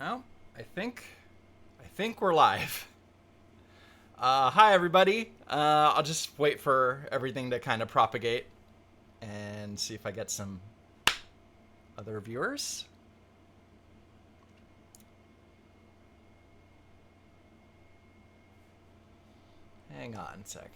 Oh, I think we're live. Hi everybody. I'll just wait for everything to kind of propagate and see if I get some other viewers. Hang on a sec.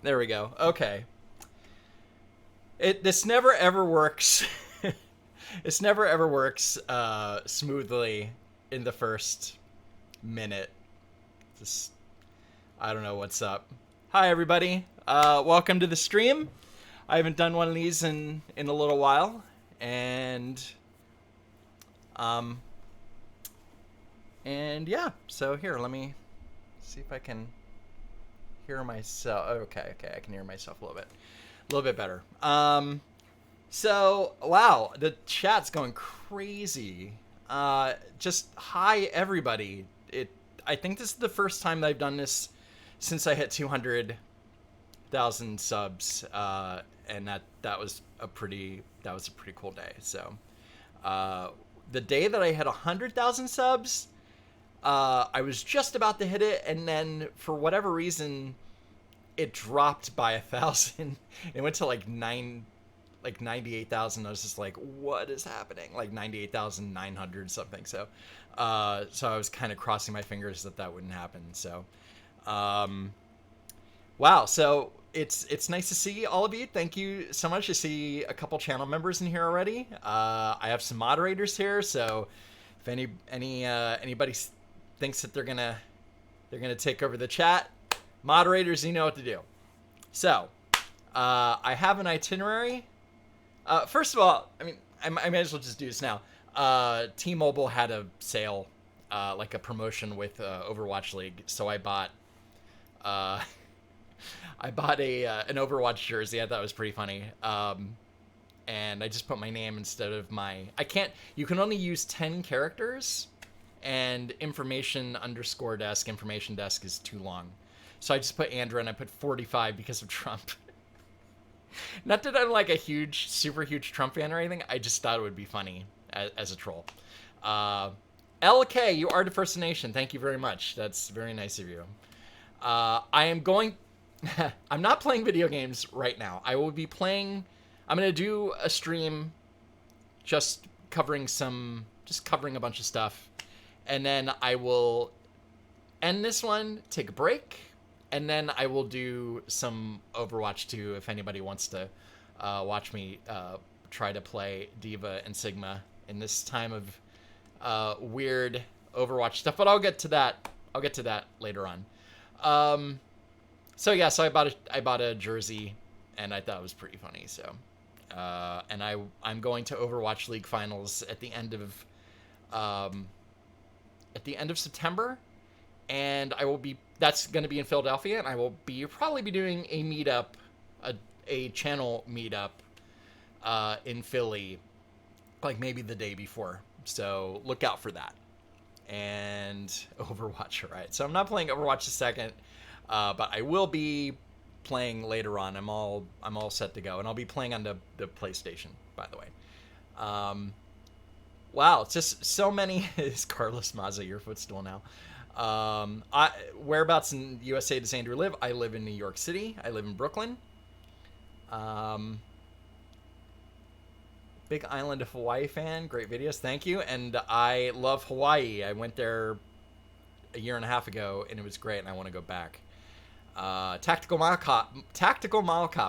There we go. Okay. This never ever works. This never ever works smoothly in the first minute. Just I don't know what's up. Hi everybody. Welcome to the stream. I haven't done one of these in a little while, and um yeah. So here, let me see if I can hear myself. Okay, I can hear myself a little bit better. So wow, the chat's going crazy. Just hi everybody. I think this is the first time that I've done this since I hit 200,000 subs, and that was a pretty cool day. So, the day that I hit 100,000 subs, I was just about to hit it, and then for whatever reason, it dropped by 1,000. It went to like 98,000. I was just like, what is happening? Like 98,900 something. So I was kind of crossing my fingers that wouldn't happen. So, wow. So it's nice to see all of you. Thank you so much. I see a couple channel members in here already. I have some moderators here. So if anybody thinks that they're gonna take over the chat, moderators, you know what to do. So, I have an itinerary. First of all, I mean, I might as well just do this now. T-Mobile had a sale, like a promotion with Overwatch League, so I bought an Overwatch jersey. I thought it was pretty funny. And I just put my name instead of my. You can only use 10 characters, and information desk is too long. So I just put Andrew, and I put 45 because of Trump. Not that I'm like a super huge Trump fan or anything. I just thought it would be funny as a troll. LK, you are the First Nation. Thank you very much. That's very nice of you. I am going. I'm not playing video games right now. I will be playing. I'm gonna do a stream, just covering a bunch of stuff, and then I will end this one, take a break, and then I will do some Overwatch 2 if anybody wants to watch me try to play Diva and Sigma in this time of weird Overwatch stuff. But I'll get to that. Later on. So yeah, so I bought a jersey, and I thought it was pretty funny. So, and I'm going to Overwatch League finals at the end of September. And that's going to be in Philadelphia, and I will probably be doing a meetup, a channel meetup in Philly, like maybe the day before. So look out for that. And Overwatch, all right. So I'm not playing Overwatch the second, but I will be playing later on. I'm all set to go, and I'll be playing on the PlayStation, by the way. Wow, it's just so many. Is Carlos Maza your footstool now? Whereabouts in USA does Andrew live? I live in New York City. I live in Brooklyn. Big Island of Hawaii fan. Great videos. Thank you. And I love Hawaii. I went there a year and a half ago, and it was great, and I want to go back. Tactical Mile Cop.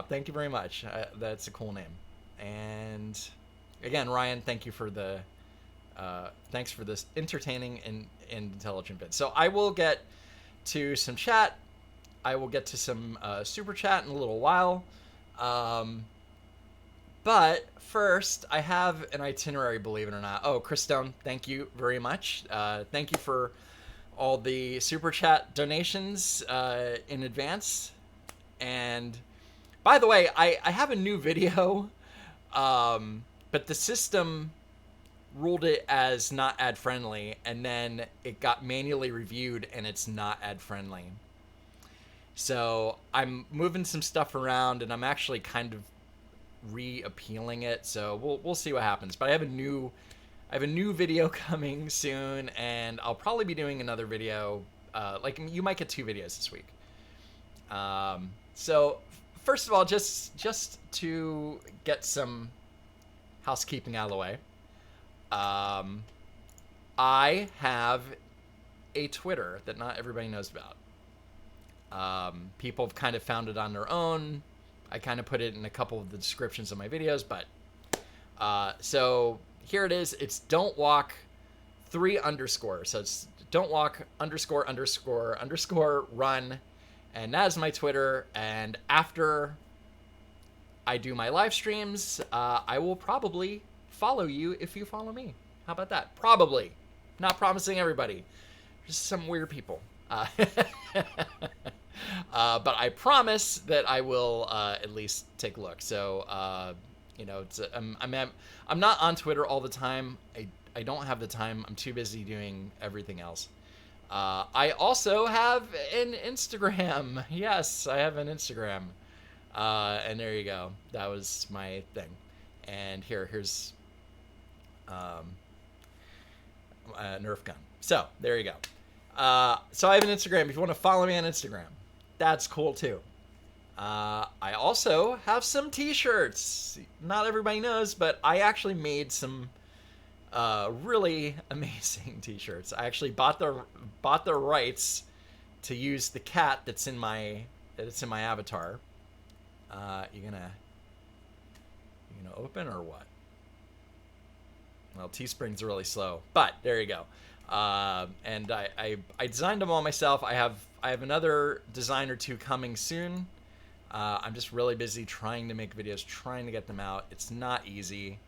Thank you very much. That's a cool name. And again, Ryan, thank you for thanks for this entertaining and intelligent bit. So I will get to some chat. I will get to some super chat in a little while. But first, I have an itinerary, believe it or not. Oh, Chris Stone, thank you very much. Thank you for all the super chat donations in advance. And by the way, I have a new video, but the system ruled it as not ad friendly, and then it got manually reviewed and it's not ad friendly. So I'm moving some stuff around, and I'm actually kind of reappealing it. So we'll see what happens. But I have a new video coming soon, and I'll probably be doing another video. Like, you might get 2 videos this week. So first of all, just to get some housekeeping out of the way, I have a Twitter that not everybody knows about. People have kind of found it on their own. I kind of put it in a couple of the descriptions of my videos, but so here it is. It's don't walk 3_. So it's don't walk ___ run, and that is my Twitter. And after I do my live streams, I will probably follow you if you follow me. How about that? Probably. Not promising everybody. Just some weird people. But I promise that I will at least take a look. So, it's I'm not on Twitter all the time. I don't have the time. I'm too busy doing everything else. I also have an Instagram. Yes, I have an Instagram. And there you go. That was my thing. And here's a Nerf gun. So there you go. So I have an Instagram. If you want to follow me on Instagram, that's cool too. I also have some t-shirts. Not everybody knows, but I actually made some really amazing t-shirts. I actually bought the rights to use the cat that's in my avatar. You gonna open or what? Well, Teespring's really slow, but there you go. And I designed them all myself. I have another design or 2 coming soon. I'm just really busy trying to make videos, trying to get them out. It's not easy.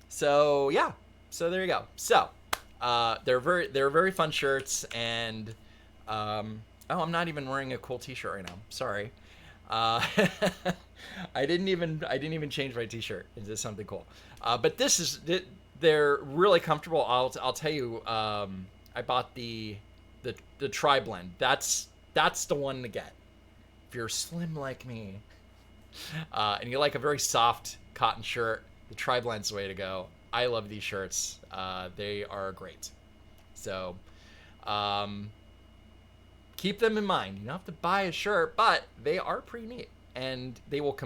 So yeah, so there you go. So they're very fun shirts, and I'm not even wearing a cool t-shirt right now. Sorry. I didn't even change my t-shirt into something cool. But they're really comfortable. I'll tell you. I bought the tri-blend. That's the one to get if you're slim like me, and you like a very soft cotton shirt. The tri-blend's the way to go. I love these shirts. They are great. So keep them in mind. You don't have to buy a shirt, but they are pretty neat, and they will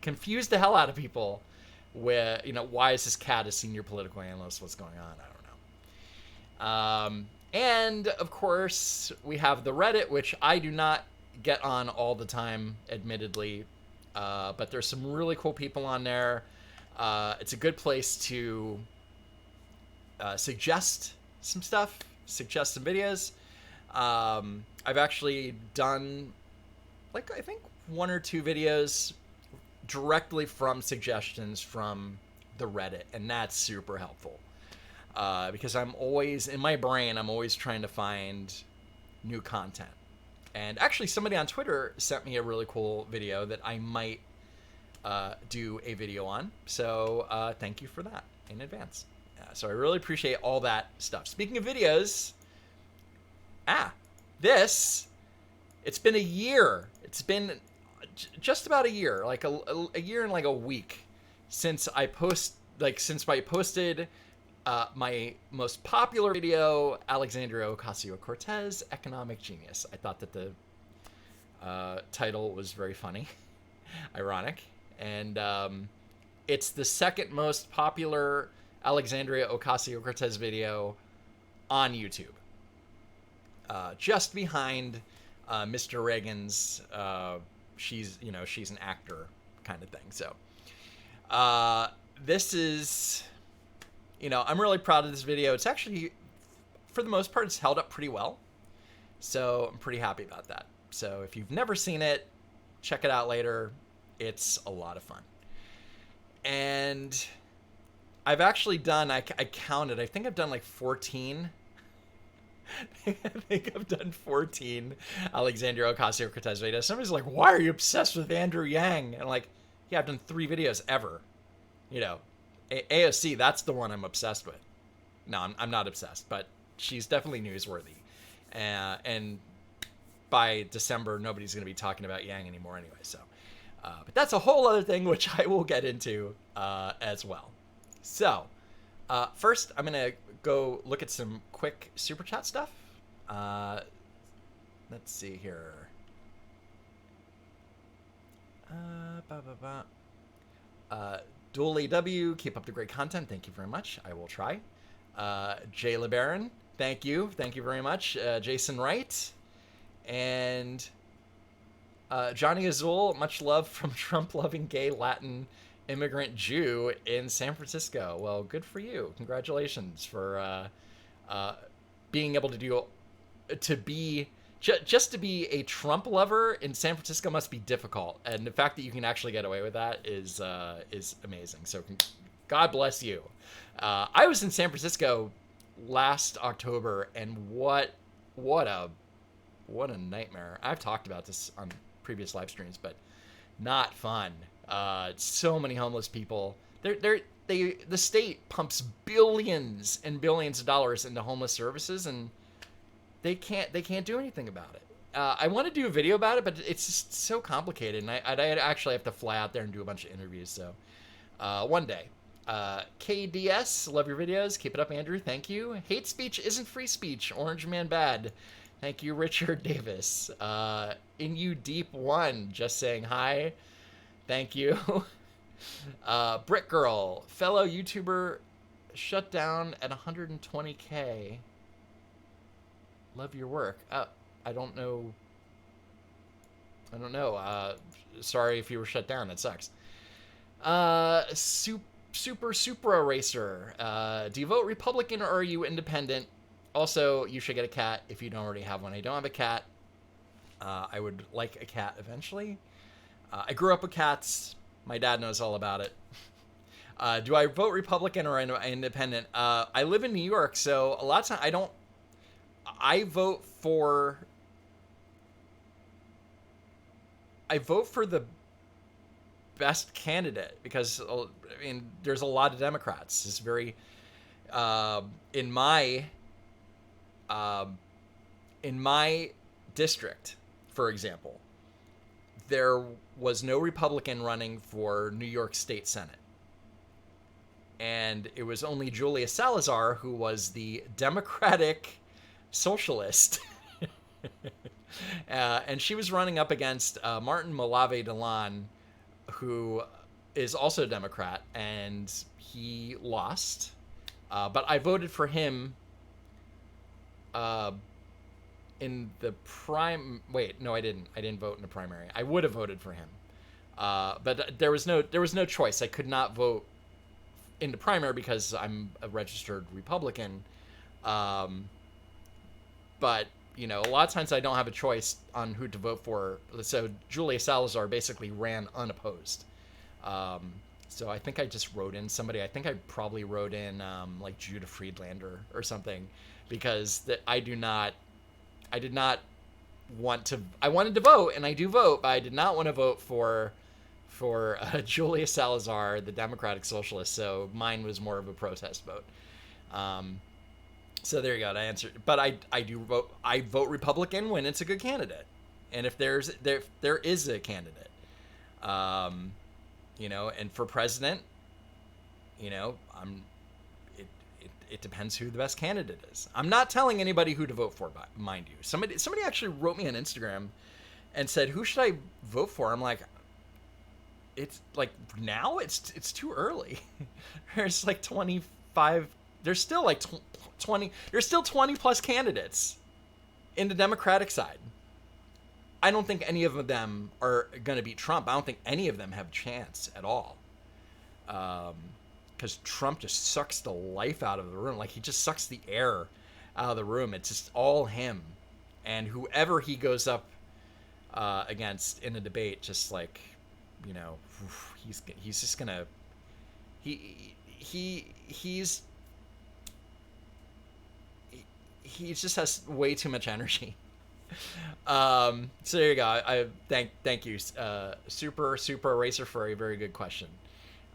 confuse the hell out of people with, why is this cat a senior political analyst? What's going on? I don't know. And of course, we have the Reddit, which I do not get on all the time, admittedly, but there's some really cool people on there. It's a good place to suggest some stuff, suggest some videos. I've actually done, I think 1 or 2 videos directly from suggestions from the Reddit, and that's super helpful. Because I'm always, in my brain, I'm always trying to find new content. And actually, somebody on Twitter sent me a really cool video that I might do a video on. So thank you for that in advance. So I really appreciate all that stuff. Speaking of videos, it's been a year. It's been just about a year, like a year and like a week since I posted my most popular video, Alexandria Ocasio-Cortez, Economic Genius. I thought that the title was very funny, ironic, and it's the second most popular Alexandria Ocasio-Cortez video on YouTube, just behind Mr. Reagan's. She's an actor kind of thing. So this is. I'm really proud of this video. It's actually, for the most part, it's held up pretty well. So I'm pretty happy about that. So if you've never seen it, check it out later. It's a lot of fun. And I've actually done, I counted, I think I've done like 14. I think I've done 14 Alexandria Ocasio-Cortez videos. Somebody's like, why are you obsessed with Andrew Yang? And I'm like, Yeah, I've done 3 videos ever. You know, AOC, that's the one I'm obsessed with. No, I'm not obsessed, but she's definitely newsworthy. And by December, nobody's going to be talking about Yang anymore anyway. So, but that's a whole other thing, which I will get into as well. So, first, I'm going to go look at some quick super chat stuff. Let's see here. Dual AW, keep up the great content. Thank you very much. I will try. Jay LeBaron, thank you. Thank you very much. Jason Wright. And Johnny Azul, much love from Trump-loving gay Latin immigrant Jew in San Francisco. Well, good for you. Congratulations for being able to be just to be a Trump lover in San Francisco must be difficult, and the fact that you can actually get away with that is amazing. So, God bless you. I was in San Francisco last October, and what a nightmare. I've talked about this on previous live streams, but not fun. So many homeless people. The state pumps billions and billions of dollars into homeless services, and they can't do anything about it. I want to do a video about it, but it's just so complicated, and I'd actually have to fly out there and do a bunch of interviews. So one day. KDS, love your videos. Keep it up, Andrew. Thank you. Hate speech isn't free speech. Orange man bad. Thank you, Richard Davis. In you deep one, just saying hi. Thank you. Brick Girl, fellow YouTuber, shut down at 120K. Love your work. I don't know. Sorry if you were shut down. That sucks. Super Supra Racer. Do you vote Republican or are you independent? Also, you should get a cat if you don't already have one. I don't have a cat. I would like a cat eventually. I grew up with cats. My dad knows all about it. Do I vote Republican or independent? I live in New York, so a lot of times I vote for the best candidate because there's a lot of Democrats. It's very in my district, for example, there was no Republican running for New York State Senate. And it was only Julia Salazar who was the Democratic socialist. And she was running up against Martin Malave Delan, who is also a Democrat, and he lost. But I voted for him in the Wait, no, I didn't. I didn't vote in the primary. I would have voted for him. But there was no choice. I could not vote in the primary because I'm a registered Republican. But, a lot of times I don't have a choice on who to vote for. So Julia Salazar basically ran unopposed. So I think I just wrote in somebody. I think I probably wrote in like Judah Friedlander or something, because I did not want to. I wanted to vote, and I do vote, but I did not want to vote for Julia Salazar, the Democratic Socialist. So mine was more of a protest vote. So there you go. I answered. But I do vote. I vote Republican when it's a good candidate, and if there is a candidate, and for president, it depends who the best candidate is. I'm not telling anybody who to vote for, mind you. Somebody actually wrote me on Instagram and said, "Who should I vote for?" I'm like, it's like now it's too early. There's like 25. There's still like 20. There's still 20 plus candidates in the Democratic side. I don't think any of them are going to beat Trump. I don't think any of them have a chance at all. Because Trump just sucks the life out of the room. Like, he just sucks the air out of the room. It's just all him. And whoever he goes up against in a debate, just like, he's just going to... He just has way too much energy. So there you go. I thank you, super eraser for a very good question.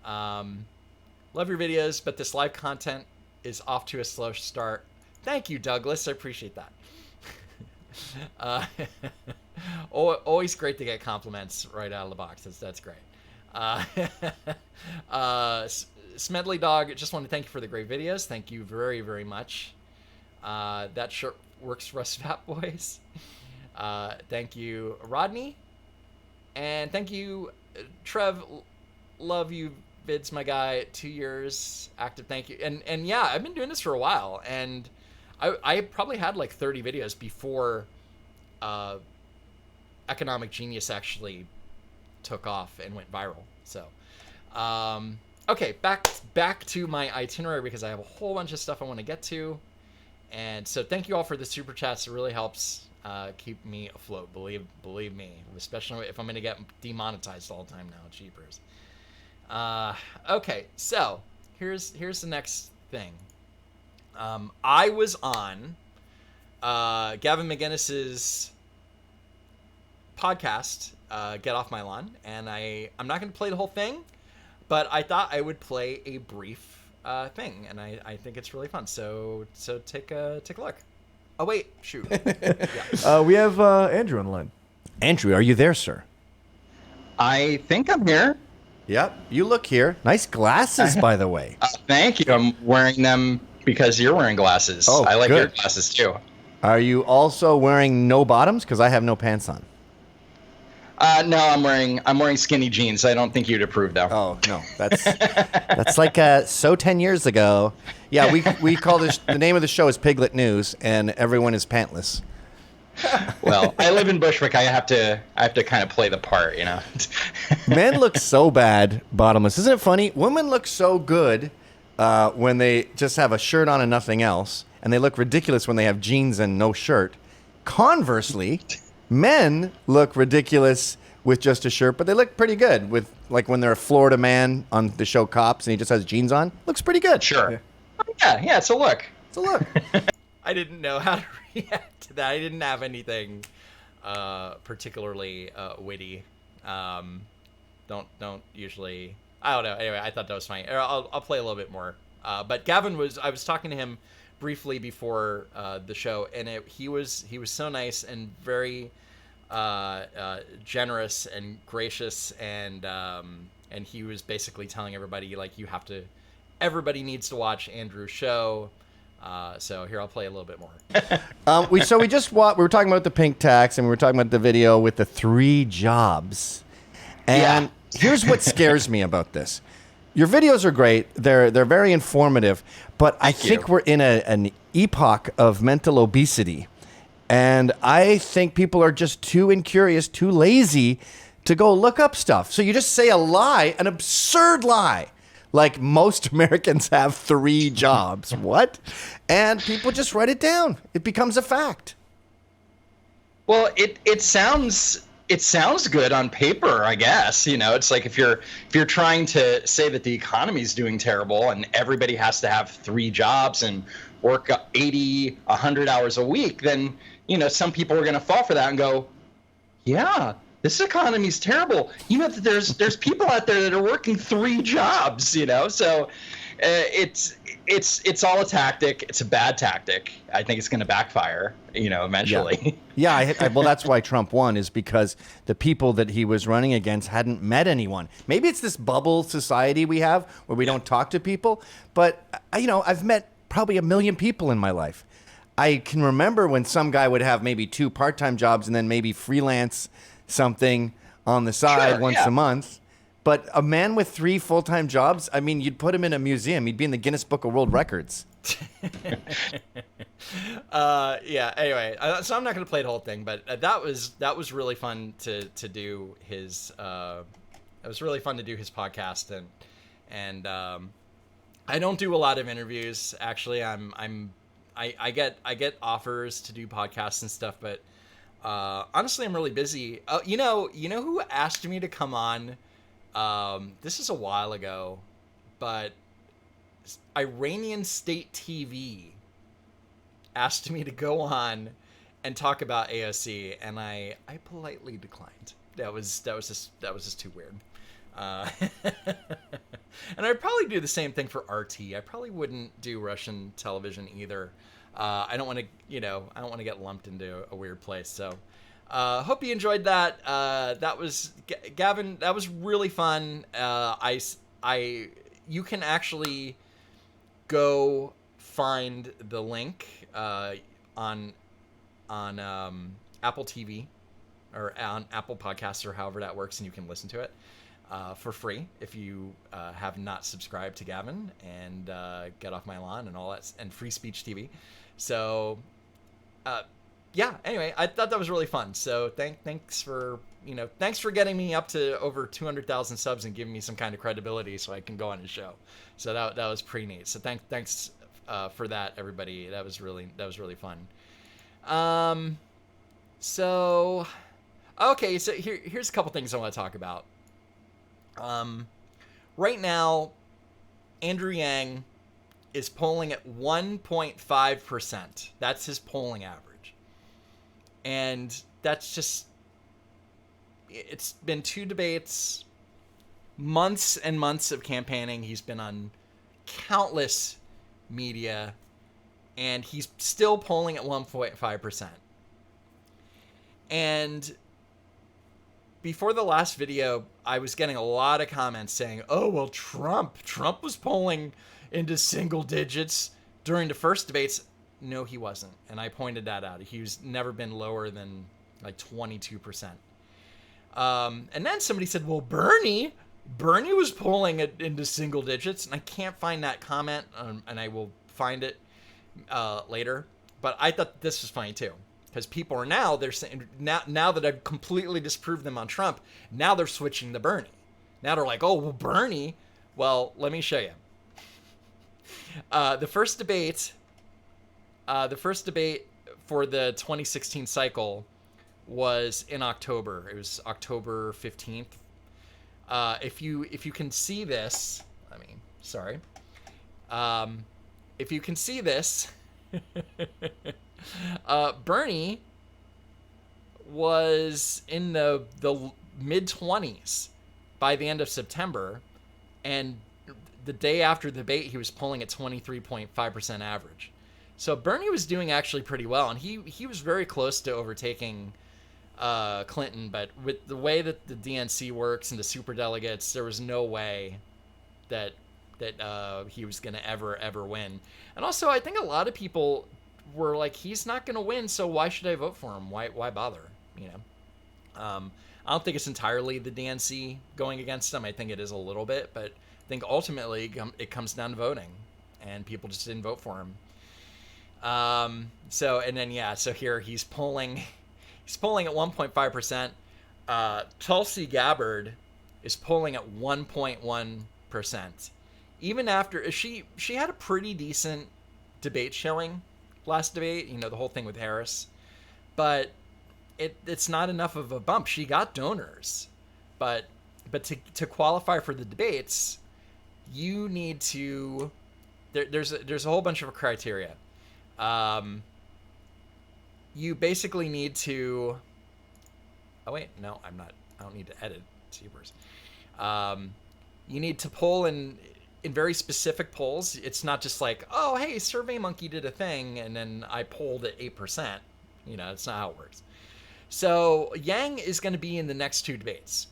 Love your videos, but this live content is off to a slow start. Thank you, Douglas. I appreciate that. Always great to get compliments right out of the box. That's great. Smedley Dog, just want to thank you for the great videos. Thank you very, very much. That shirt works for us fat boys. Thank you, Rodney. And thank you, Trev. Love you, vids, my guy. 2 years active. Thank you. And yeah, I've been doing this for a while, and I probably had like 30 videos before Economic Genius actually took off and went viral. So, okay, back to my itinerary, because I have a whole bunch of stuff I want to get to. And so thank you all for the super chats. It really helps keep me afloat. Believe me, especially if I'm going to get demonetized all the time now. Jeepers. Okay, so here's the next thing. I was on Gavin McGinnis's podcast, Get Off My Lawn, and I'm not going to play the whole thing, but I thought I would play a brief thing, and I think it's really fun. So take a look. Oh wait, shoot. Yeah. We have Andrew on the line. Andrew, are you there, sir? I think I'm here. Yep, you look here. Nice glasses, by the way. Thank you. I'm wearing them because you're wearing glasses. Oh, I like good. your glasses too. Are you also wearing no bottoms? Because I have no pants on. No, I'm wearing skinny jeans. I don't think you'd approve though. Oh no, that's like so 10 years ago. Yeah, we call this, the name of the show is Piglet News, and everyone is pantless. Well, I live in Bushwick. I have to kind of play the part, you know. Men look so bad bottomless. Isn't it funny? Women look so good when they just have a shirt on and nothing else, and they look ridiculous when they have jeans and no shirt. Conversely, men look ridiculous with just a shirt, but they look pretty good with, like, when they're a Florida man on the show Cops and he just has jeans on. Looks pretty good. Sure. Yeah, it's a look. It's a look. I didn't know how to react to that. I didn't have anything particularly witty. Don't usually. I don't know. Anyway, I thought that was funny. I'll play a little bit more. But Gavin I was talking to him briefly before the show, and he was so nice and very generous and gracious, and he was basically telling everybody, like, everybody needs to watch Andrew's show. So here, I'll play a little bit more. We were talking about the pink tax, and we were talking about the video with the 3 jobs. And here's what scares me about this. Your videos are great. They're very informative, but I think we're in an epoch of mental obesity. And I think people are just too incurious, too lazy to go look up stuff. So you just say a lie, an absurd lie. Like, most Americans have 3 jobs. What? And people just write it down. It becomes a fact. Well, it sounds good on paper, I guess. You know, it's like if you're trying to say that the economy's doing terrible and everybody has to have 3 jobs and work 80, 100 hours a week, then, you know, some people are going to fall for that and go, yeah, this economy's terrible. You know that there's people out there that are working 3 jobs, you know? So it's all a tactic. It's a bad tactic. I think it's going to backfire, you know, eventually. Yeah, well, that's why Trump won, is because the people that he was running against hadn't met anyone. Maybe it's this bubble society we have where we don't talk to people. But, you know, I've met probably 1 million people in my life. I can remember when some guy would have maybe 2 part-time jobs and then maybe freelance something on the side once a month. But a man with 3 full-time jobs, I mean, you'd put him in a museum. He'd be in the Guinness Book of World Records. Yeah, anyway, so I'm not going to play the whole thing, but that was really fun to do his it was really fun to do his podcast, and I don't do a lot of interviews, actually. I get offers to do podcasts and stuff, but honestly, I'm really busy. You know who asked me to come on? This is a while ago, but Iranian State TV asked me to go on and talk about AOC, and I politely declined. That was just too weird. And I'd probably do the same thing for RT. I probably wouldn't do Russian television either. I don't want to, I don't want to get lumped into a weird place. So, hope you enjoyed that. That was Gavin. That was really fun. You can actually go find the link on Apple TV or on Apple Podcasts or however that works, and you can listen to it for free if you have not subscribed to Gavin and Get Off My Lawn and all that, and Free Speech TV. So, yeah. Anyway, I thought that was really fun. So thanks for getting me up to over 200,000 subs and giving me some kind of credibility so I can go on his show. So that was pretty neat. So thanks for that, everybody. That was really fun. So, okay. So here's a couple things I want to talk about. Right now, Andrew Yang is polling at 1.5%. That's his polling average. And that's just, it's been 2 debates, months and months of campaigning. He's been on countless media, and he's still polling at 1.5%. And before the last video, I was getting a lot of comments saying, oh, well, Trump was polling into single digits during the first debates. No, he wasn't. And I pointed that out. He's never been lower than like 22%. And then somebody said, well, Bernie was polling into single digits. And I can't find that comment, and I will find it later. But I thought this was funny too. Because people are they're saying, now that I've completely disproved them on Trump, now they're switching to Bernie. Now they're like, oh, well, Bernie. Well, let me show you. The first debate for the 2016 cycle was in October. It was October 15th. If you can see this, if you can see this, Bernie was in the mid-20s by the end of September, and the day after the debate, he was polling at 23.5% average. So Bernie was doing actually pretty well, and he was very close to overtaking Clinton, but with the way that the DNC works and the superdelegates, there was no way that he was going to ever win. And also, I think a lot of people were like, he's not going to win, so why should I vote for him? Why bother? I don't think it's entirely the DNC going against him. I think it is a little bit, but I think ultimately it comes down to voting, and people just didn't vote for him. So here he's polling at 1.5%. Tulsi Gabbard is polling at 1.1%. Even after she had a pretty decent debate showing last debate, the whole thing with Harris, but it's not enough of a bump. She got donors, but to qualify for the debates, you need to there's a whole bunch of criteria. You basically need to. Oh wait, no, I'm not. I don't need to edit Seabers. You need to poll in very specific polls. It's not just like, oh, hey, SurveyMonkey did a thing, and then I polled at 8%. It's not how it works. So Yang is going to be in the next 2 debates.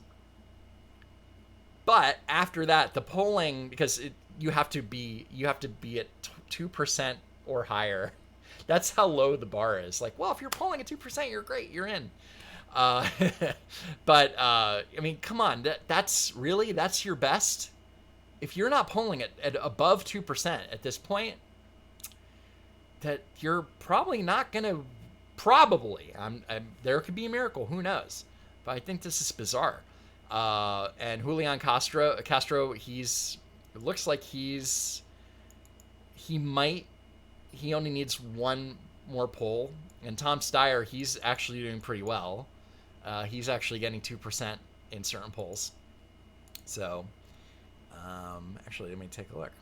But after that, the polling, because you have to be at 2% or higher. That's how low the bar is. Like, well, if you're polling at 2%, you're great. You're in. But I mean, come on. That's your best. If you're not polling at above 2% at this point, that you're probably not going to. Probably. There could be a miracle. Who knows? But I think this is bizarre. And Julian Castro, it looks like he only needs 1 more poll. And Tom Steyer, he's actually doing pretty well. He's actually getting 2% in certain polls. So, actually, let me take a look.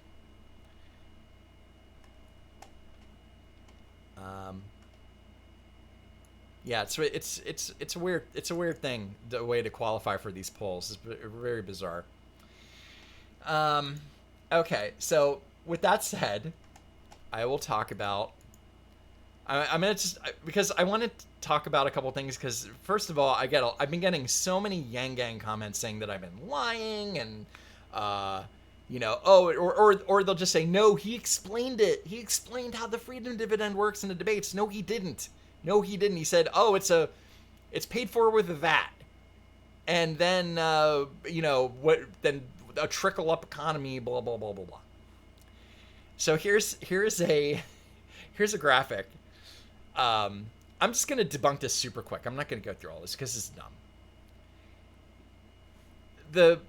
Yeah, it's a weird thing, the way to qualify for these polls. It's very bizarre. Okay, so with that said, I will talk about. I'm gonna just because I want to talk about a couple things. Because first of all, I've been getting so many Yang Gang comments saying that I've been lying, and or they'll just say, no, he explained it. He explained how the freedom dividend works in the debates. No, he didn't. No, he didn't. He said, oh, it's paid for with a VAT, and then then a trickle up economy, blah blah blah blah blah. So here's a graphic. I'm just gonna debunk this super quick. I'm not gonna go through all this because it's dumb. The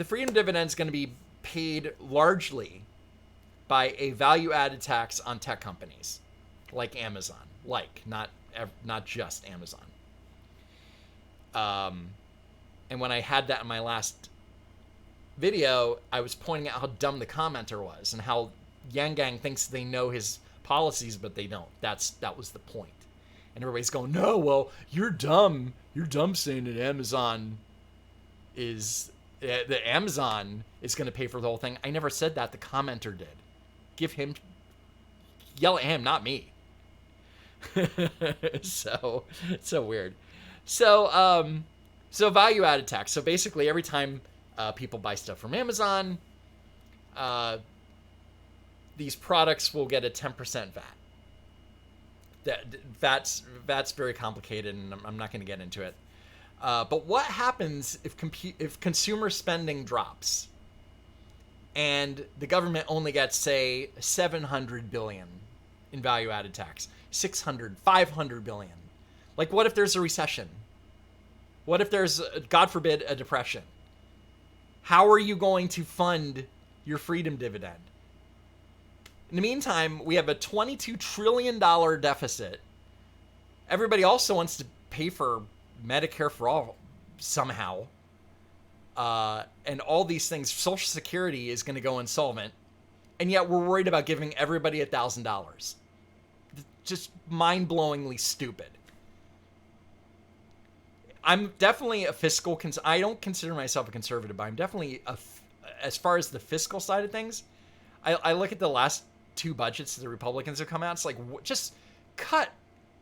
freedom dividend is going to be paid largely by a value-added tax on tech companies, like Amazon, not just Amazon. And when I had that in my last video, I was pointing out how dumb the commenter was and how Yang Gang thinks they know his policies, but they don't. That was the point. And everybody's going, no, well, you're dumb. You're dumb saying that Amazon is going to pay for the whole thing. I never said that. The commenter did. Yell at him, not me. So weird. So value added tax. So basically every time people buy stuff from Amazon, these products will get a 10% VAT. That's very complicated, and I'm not going to get into it. But what happens if consumer spending drops and the government only gets, say, $700 billion in value-added tax, 600, 500 billion? Like, what if there's a recession? What if there's, God forbid, a depression? How are you going to fund your freedom dividend? In the meantime, we have a $22 trillion deficit. Everybody also wants to pay for Medicare for all somehow. And all these things. Social Security is going to go insolvent. And yet we're worried about giving everybody $1,000. Just mind-blowingly stupid. I'm definitely a fiscal... I don't consider myself a conservative, but I'm definitely... as far as the fiscal side of things, I look at the last two budgets the Republicans have come out. It's like, just cut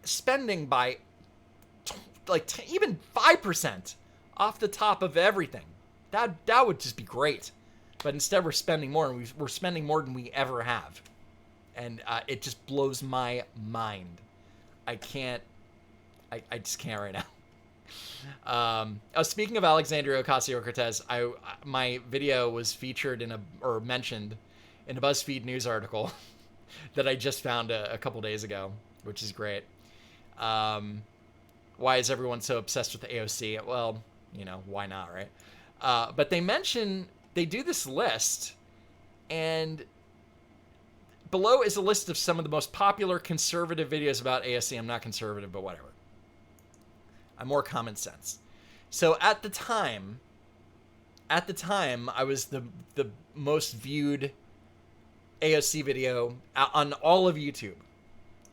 spending by even 5% off the top of everything. That would just be great. But instead we're spending more, and we're spending more than we ever have. And it just blows my mind. I just can't right now. Speaking of Alexandria Ocasio-Cortez, my video was featured mentioned in a BuzzFeed news article that I just found a couple days ago, which is great. Why is everyone so obsessed with the AOC? Well, why not, right? But they do this list, and below is a list of some of the most popular conservative videos about AOC. I'm not conservative, but whatever. I'm more common sense. So at the time, I was the most viewed AOC video on all of YouTube.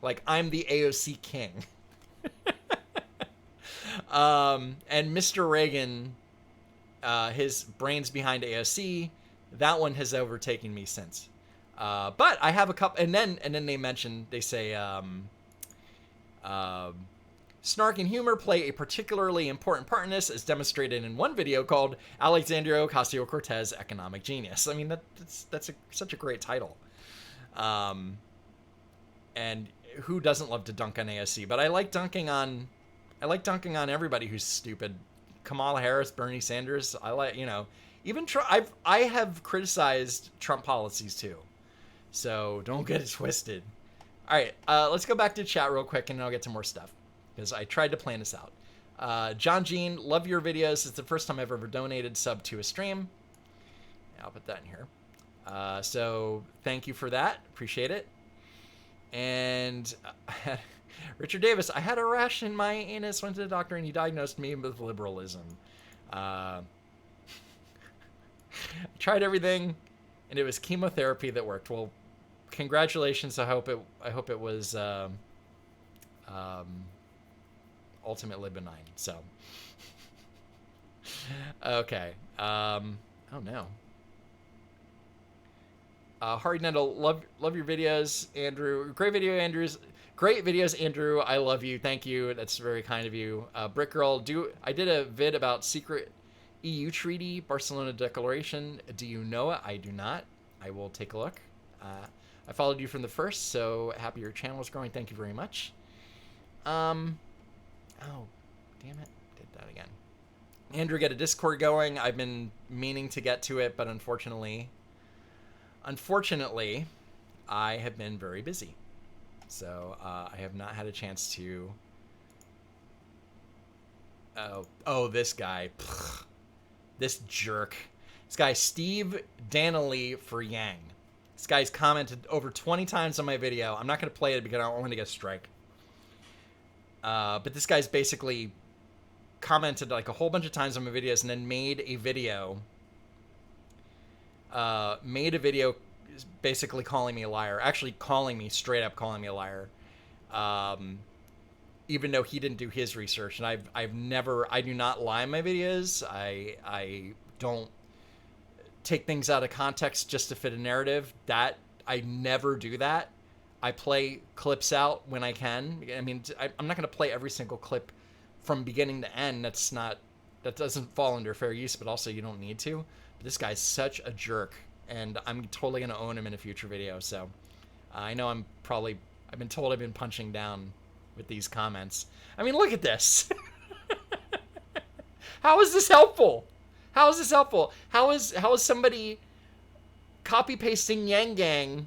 Like, I'm the AOC king. And Mr. Reagan, his brains behind AOC, that one has overtaken me since. But I have a couple, and then they say, snark and humor play a particularly important part in this, as demonstrated in one video called Alexandria Ocasio-Cortez Economic Genius. I mean, that's such a great title. And who doesn't love to dunk on AOC? But I like dunking on everybody who's stupid. Kamala Harris, Bernie Sanders. Even Trump. I have criticized Trump policies too. So don't get it twisted. All right, let's go back to chat real quick, and then I'll get to more stuff, because I tried to plan this out. John Jean, love your videos. It's the first time I've ever donated sub to a stream. I'll put that in here. So thank you for that. Appreciate it. And Richard Davis, I had a rash in my anus, went to the doctor, and he diagnosed me with liberalism. Tried everything, and it was chemotherapy that worked. Well, congratulations. I hope it was ultimately benign. So, okay. Oh no. Hard Nettle, love your videos, Andrew. Great videos, Andrew. I love you. Thank you. That's very kind of you. Brick Girl, I did a vid about secret EU treaty, Barcelona Declaration. Do you know it? I do not. I will take a look. I followed you from the first, so happy your channel is growing. Thank you very much. Oh, damn it. Did that again. Andrew, get a Discord going. I've been meaning to get to it, but unfortunately, I have been very busy. So I have not had a chance to... Oh, this guy. This jerk. This guy, Steve Danley for Yang. This guy's commented over 20 times on my video. I'm not going to play it because I don't want to get a strike. But this guy's basically commented like a whole bunch of times on my videos and then made a video basically calling me a liar. Actually straight up calling me a liar. Even though he didn't do his research. And I do not lie in my videos. I don't take things out of context just to fit a narrative. That I never do that. I play clips out when I can. I mean, I'm not going to play every single clip from beginning to end. That doesn't fall under fair use, but also you don't need to. But this guy's such a jerk, and I'm totally going to own him in a future video. So I know I've been told I've been punching down with these comments. I mean, look at this. How is this helpful? How is this helpful? How is somebody copy pasting Yang Gang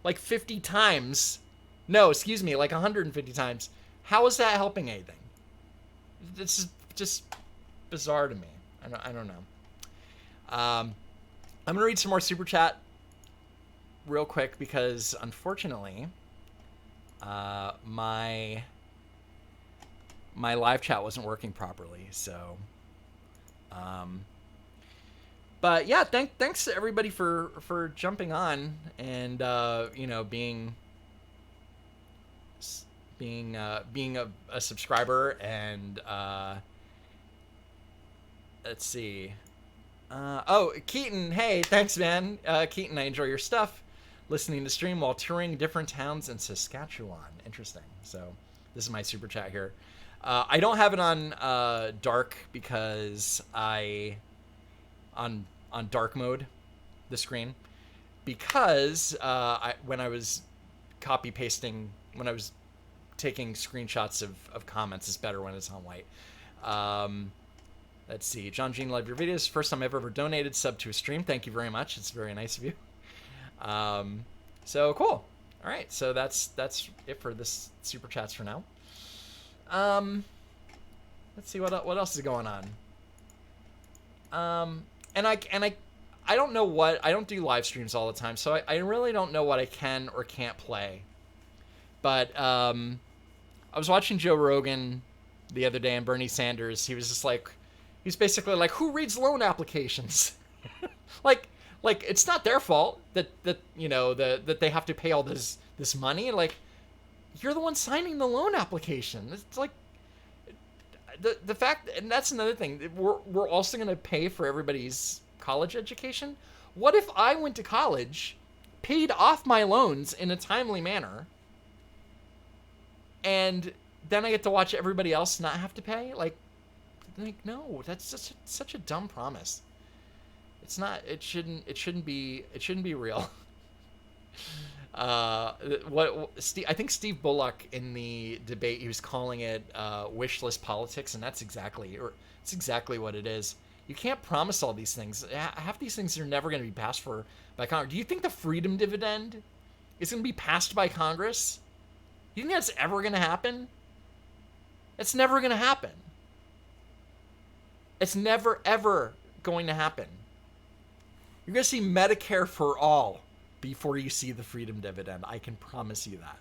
like 50 times? No, excuse me, like 150 times. How is that helping anything? This is just bizarre to me. I don't know. I'm gonna read some more super chat real quick because unfortunately, my live chat wasn't working properly. So. But yeah, thanks to everybody for jumping on and being a subscriber and let's see. Keaton, hey, thanks man. Keaton, I enjoy your stuff. Listening to stream while touring different towns in Saskatchewan. Interesting. So this is my super chat here. I don't have it on dark because on dark mode, the screen, because when I was copy pasting, when I was taking screenshots of comments, it's better when it's on white. Let's see. John Jean, love your videos. First time I've ever donated sub to a stream. Thank you very much. It's very nice of you. So cool. All right. So that's it for this super chats for now. Let's see what else is going on. And I don't know what, I don't do live streams all the time, so I really don't know what I can or can't play. But I was watching Joe Rogan the other day and Bernie Sanders. He was just like, he's basically like, who reads loan applications? like it's not their fault that they have to pay all this money. Like, you're the one signing the loan application. It's like the fact, and that's another thing. We're also going to pay for everybody's college education. What if I went to college, paid off my loans in a timely manner, and then I get to watch everybody else not have to pay? Like no, that's such a dumb promise. It's not. It shouldn't be real. I think Steve Bullock in the debate, he was calling it wish list politics, and it's exactly what it is. You can't promise all these things. Half these things are never going to be passed by Congress. Do you think the freedom dividend is going to be passed by Congress? You think that's ever going to happen? It's never going to happen. It's never, ever going to happen. You're going to see Medicare for all before you see the freedom dividend. I can promise you that.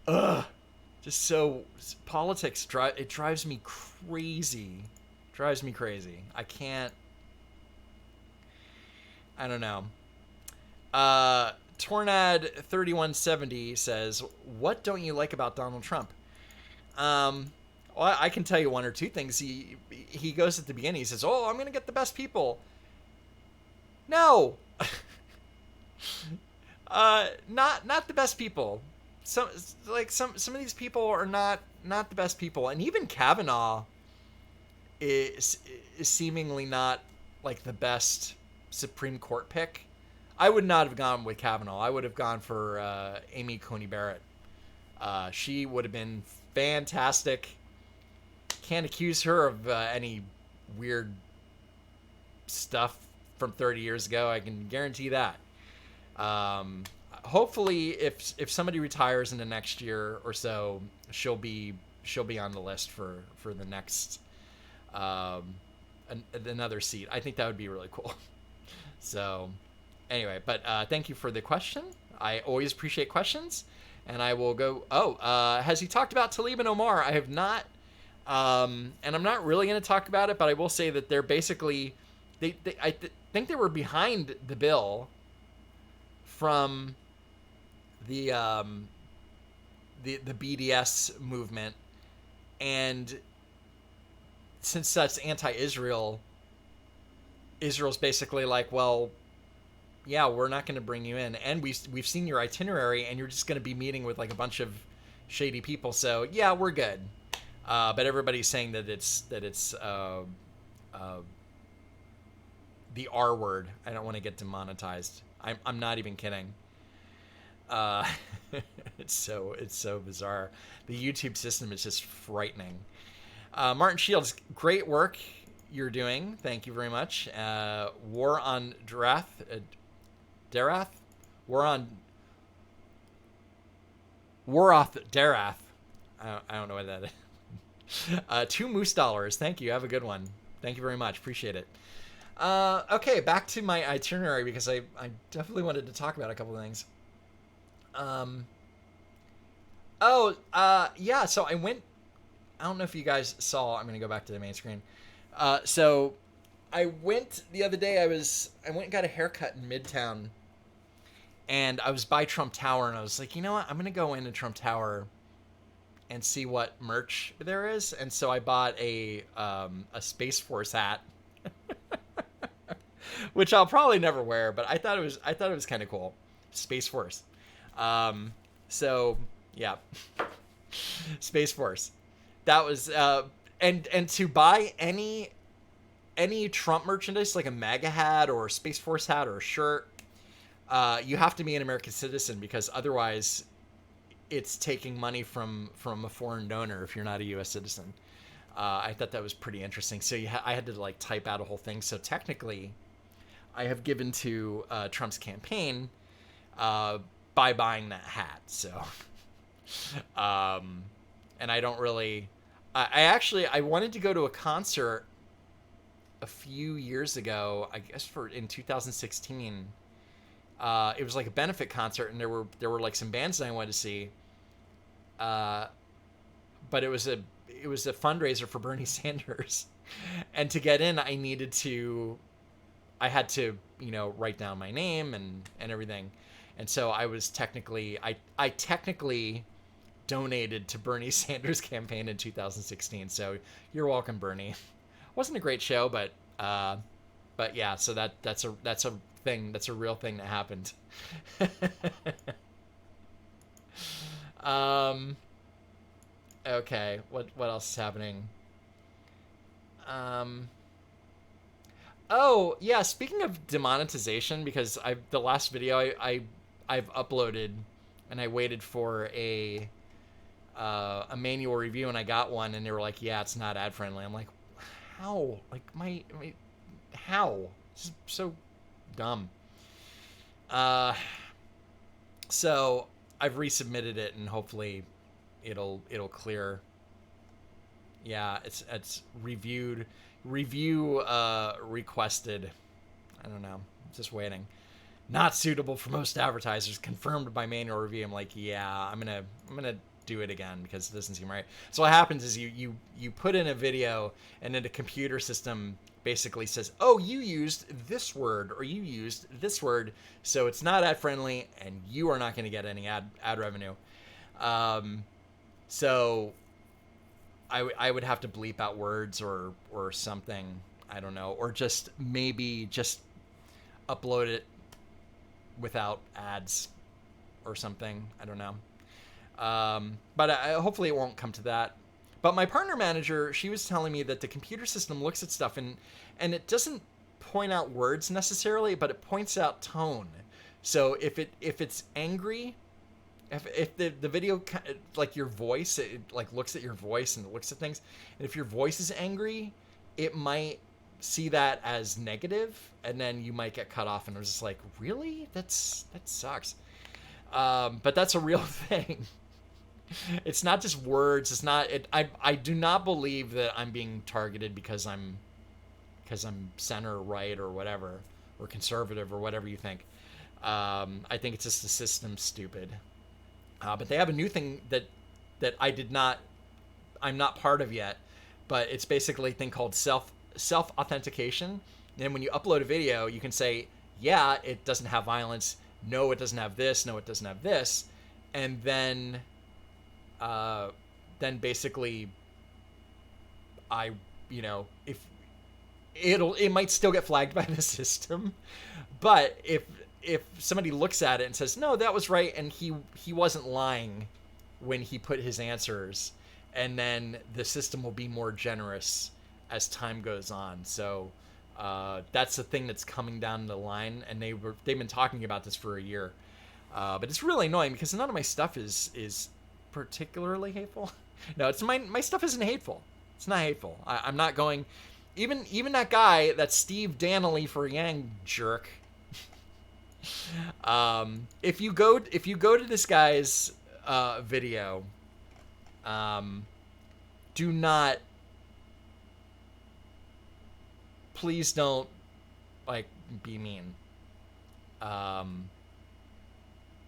Ugh. Just so, politics, it drives me crazy. Drives me crazy. I can't, I don't know. Tornad3170 says, "What don't you like about Donald Trump?" Well, I can tell you one or two things. He goes at the beginning. He says, "Oh, I'm going to get the best people." No, not the best people. Some of these people are not the best people, and even Kavanaugh is seemingly not like the best Supreme Court pick. I would not have gone with Kavanaugh. I would have gone for Amy Coney Barrett. She would have been fantastic. Can't accuse her of any weird stuff from 30 years ago. I can guarantee that. Hopefully, if somebody retires in the next year or so, she'll be on the list for the next another seat. I think that would be really cool. So, anyway, but thank you for the question. I always appreciate questions, and I will go. Has he talked about Tlaib and Omar? I have not, and I'm not really going to talk about it. But I will say that they're basically, I think they were behind the bill from the BDS movement, and since that's anti-Israel, Israel's basically like, well, yeah, we're not going to bring you in, and we've seen your itinerary, and you're just going to be meeting with like a bunch of shady people. So yeah, we're good. But everybody's saying that it's the R word. I don't want to get demonetized. I'm not even kidding. It's so bizarre. The YouTube system is just frightening. Martin Shields, great work you're doing. Thank you very much. War on Darath. Waroth Darath. I don't know what that is. $2 moose. Thank you. Have a good one. Thank you very much. Appreciate it. Okay, back to my itinerary because I definitely wanted to talk about a couple of things. Yeah, so I went, I don't know if you guys saw, I'm going to go back to the main screen. So I went the other day, I went and got a haircut in Midtown, and I was by Trump Tower, and I was like, you know what, I'm going to go into Trump Tower and see what merch there is. And so I bought a Space Force hat, which I'll probably never wear, but I thought it was kind of cool. Space Force. So yeah, Space Force. That was, and to buy any Trump merchandise, like a MAGA hat or a Space Force hat or a shirt, you have to be an American citizen, because otherwise it's taking money from a foreign donor if you're not a U.S. citizen. I thought that was pretty interesting. So I had to like type out a whole thing. So technically, I have given to Trump's campaign by buying that hat. So, and I don't really. I wanted to go to a concert a few years ago. I guess in 2016. It was like a benefit concert, and there were like some bands that I wanted to see. But it was a fundraiser for Bernie Sanders, and to get in, I had to write down my name and everything, and so I was technically I technically donated to Bernie Sanders' campaign in 2016. So you're welcome, Bernie. Wasn't a great show, but yeah. So that's a thing. That's a real thing that happened. Okay. What else is happening? Oh yeah. Speaking of demonetization, because the last video I've uploaded, and I waited for a manual review, and I got one, and they were like, yeah, it's not ad friendly. I'm like, how? Like how? This is so dumb. So I've resubmitted it, and hopefully it'll clear. Yeah, it's review requested. I don't know. Just waiting. Not suitable for most advertisers. Confirmed by manual review. I'm like, yeah, I'm gonna do it again because it doesn't seem right. So what happens is you put in a video, and then the computer system basically says, oh, you used this word or you used this word, so it's not ad friendly, and you are not going to get any ad revenue. So I would have to bleep out words or something. I don't know, or just maybe just upload it without ads or something. I don't know. But hopefully it won't come to that. But my partner manager, she was telling me that the computer system looks at stuff and it doesn't point out words necessarily, but it points out tone. So if it's angry, if the video, like your voice, it like looks at your voice and it looks at things, and if your voice is angry, it might see that as negative, and then you might get cut off. And I was just like, really? That sucks. But that's a real thing. It's not just words. It's not. I do not believe that I'm being targeted because I'm center right or whatever, or conservative or whatever you think. I think it's just the system's stupid. But they have a new thing that I'm not part of yet, but it's basically a thing called self authentication. And when you upload a video, you can say, yeah, it doesn't have violence. No, it doesn't have this. No, it doesn't have this. And then basically if it might still get flagged by the system, but if somebody looks at it and says, no, that was right, and he wasn't lying when he put his answers, and then the system will be more generous as time goes on. So that's the thing that's coming down the line, and they've been talking about this for a year. But it's really annoying because none of my stuff is particularly hateful. No, it's my stuff isn't hateful. It's not hateful. I'm not going. Even that guy, that Steve Danley for Yang jerk. If you go to this guy's video, do not. Please don't be mean.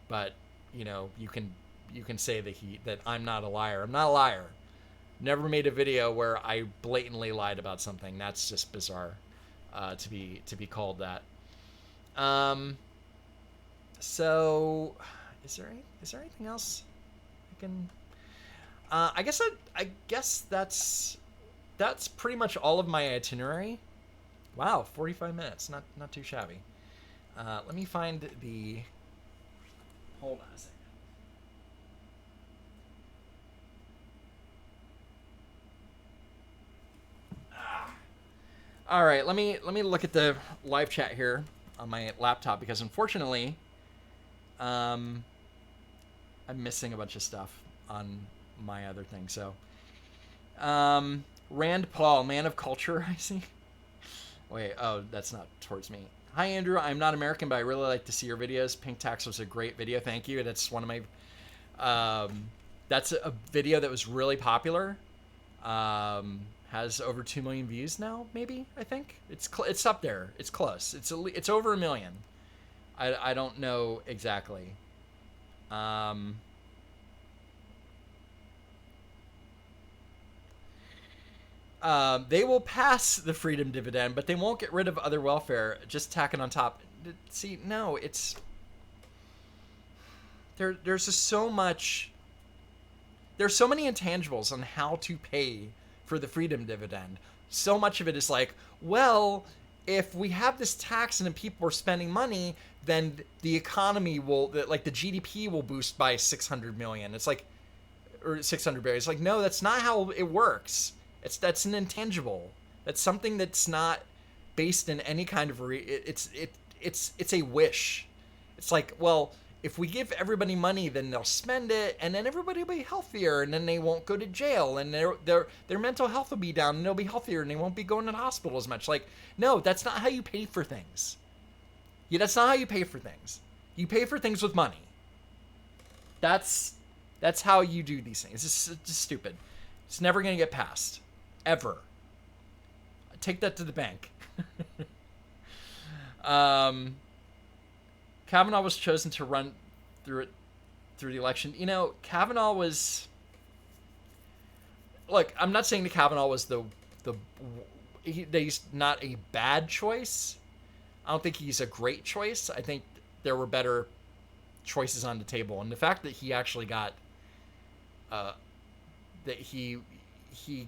But you can say that I'm not a liar. I'm not a liar. Never made a video where I blatantly lied about something. That's just bizarre, to be called that. So is there anything else I can? I guess that's pretty much all of my itinerary. Wow, 45 minutes, not too shabby. Let me find the. Hold on a second. All right, let me look at the live chat here on my laptop, because unfortunately, I'm missing a bunch of stuff on my other thing. So, Rand Paul, man of culture, I see. Wait, oh, that's not towards me. Hi, Andrew. I'm not American, but I really like to see your videos. Pink Tax was a great video. Thank you. That's one of my. That's a video that was really popular. Has over 2 million views now. Maybe, I think it's up there. It's close. It's over 1 million. I don't know exactly. They will pass the freedom dividend, but they won't get rid of other welfare. Just tack it on top. See, no, it's there's just so much. There's so many intangibles on how to pay for the freedom dividend. So much of it is like, well, if we have this tax and then people are spending money, then the economy will, like the GDP will boost by 600 million. It's like, or 600 billion. It's like, no, that's not how it works. That's an intangible. That's something that's not based in any kind of it's a wish. It's like, well, if we give everybody money, then they'll spend it, and then everybody will be healthier, and then they won't go to jail, and their mental health will be down, and they'll be healthier, and they won't be going to the hospital as much. Like, no, that's not how you pay for things. Yeah, that's not how you pay for things. You pay for things with money. That's how you do these things. It's just stupid. It's never going to get passed. Ever. Take that to the bank. Kavanaugh was chosen to run through the election. Kavanaugh was look, I'm not saying that Kavanaugh was that he's not a bad choice. I don't think he's a great choice. I think there were better choices on the table, and the fact that he actually got that he